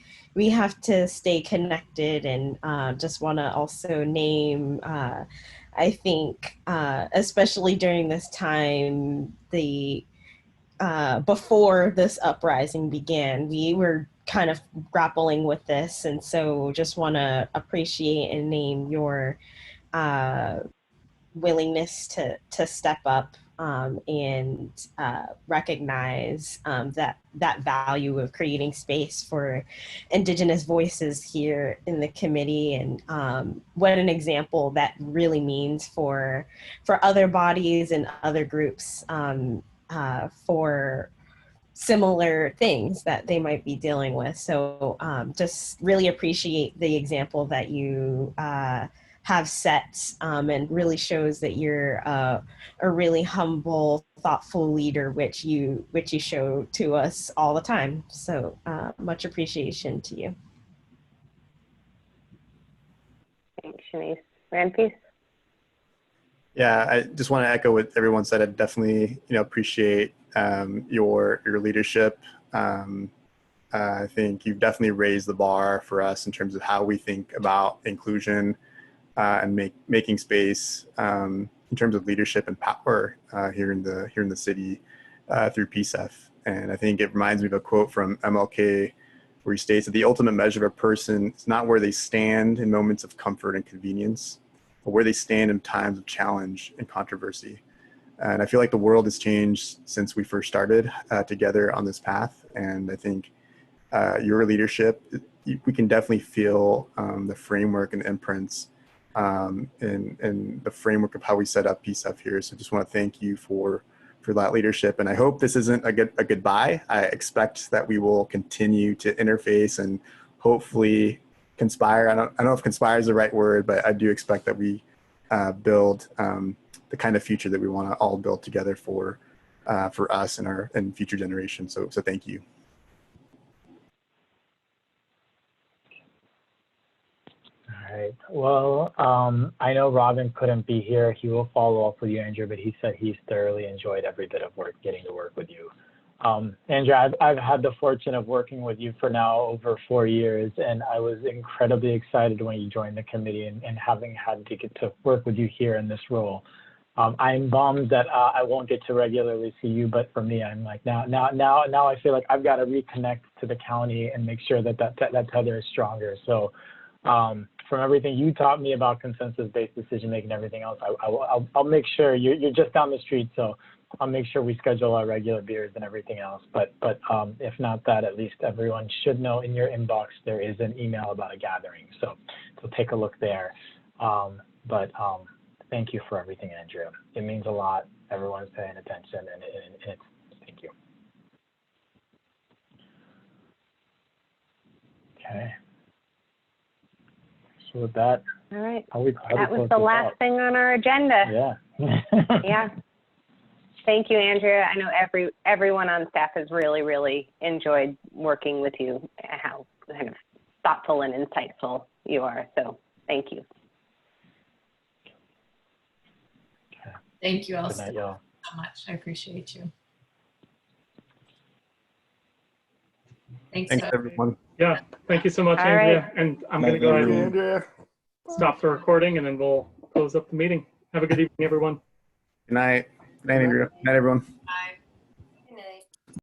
have to stay connected, and just want to also name, I think, especially during this time, before this uprising began, we were kind of grappling with this. And so just want to appreciate and name your willingness to step up and recognize that value of creating space for Indigenous voices here in the committee, and what an example that really means for other bodies and other groups for similar things that they might be dealing with. So just really appreciate the example that you have set, and really shows that you're a really humble, thoughtful leader, which you show to us all the time. So much appreciation to you. Thanks, Shanice. Ramses? Yeah, I just want to echo what everyone said. I definitely, appreciate your leadership. I think you've definitely raised the bar for us in terms of how we think about inclusion and making space in terms of leadership and power here in the city through PCEF. And I think it reminds me of a quote from MLK, where he states that the ultimate measure of a person is not where they stand in moments of comfort and convenience, but where they stand in times of challenge and controversy. And I feel like the world has changed since we first started together on this path. And I think your leadership, we can definitely feel the framework and imprints and the framework of how we set up PCEF here. So just want to thank you for that leadership. And I hope this isn't a goodbye. I expect that we will continue to interface and hopefully conspire. I don't know if conspire is the right word, but I do expect that we build the kind of future that we want to all build together for us and future generations. So thank you. All right. Well, I know Robin couldn't be here. He will follow up with you, Andrew, but he said he's thoroughly enjoyed every bit of work getting to work with you. Andrew, I've had the fortune of working with you for now over 4 years, and I was incredibly excited when you joined the committee and having had to get to work with you here in this role. I'm bummed that I won't get to regularly see you, but for me, I'm like, now I feel like I've got to reconnect to the county and make sure that tether is stronger. So from everything you taught me about consensus-based decision-making and everything else, I'll make sure you're just down the street, so I'll make sure we schedule our regular beers and everything else. But if not that, at least everyone should know in your inbox there is an email about a gathering. So take a look there. Thank you for everything, Andrew. It means a lot. Everyone's paying attention, and it's thank you. Okay. So with that, all right. That was the last thing on our agenda. Yeah. Yeah. Thank you, Andrea. I know everyone on staff has really enjoyed working with you, how kind of thoughtful and insightful you are. So thank you. Thank you all Good night, y'all. so much. I appreciate you. Thanks everyone. Yeah, thank you so much, All Andrea. right. And I'm going to go ahead and Andrea. stop the recording, and then we'll close up the meeting. Have a good evening, everyone. Good night. Good night, Andrew. Good night, everyone. Bye.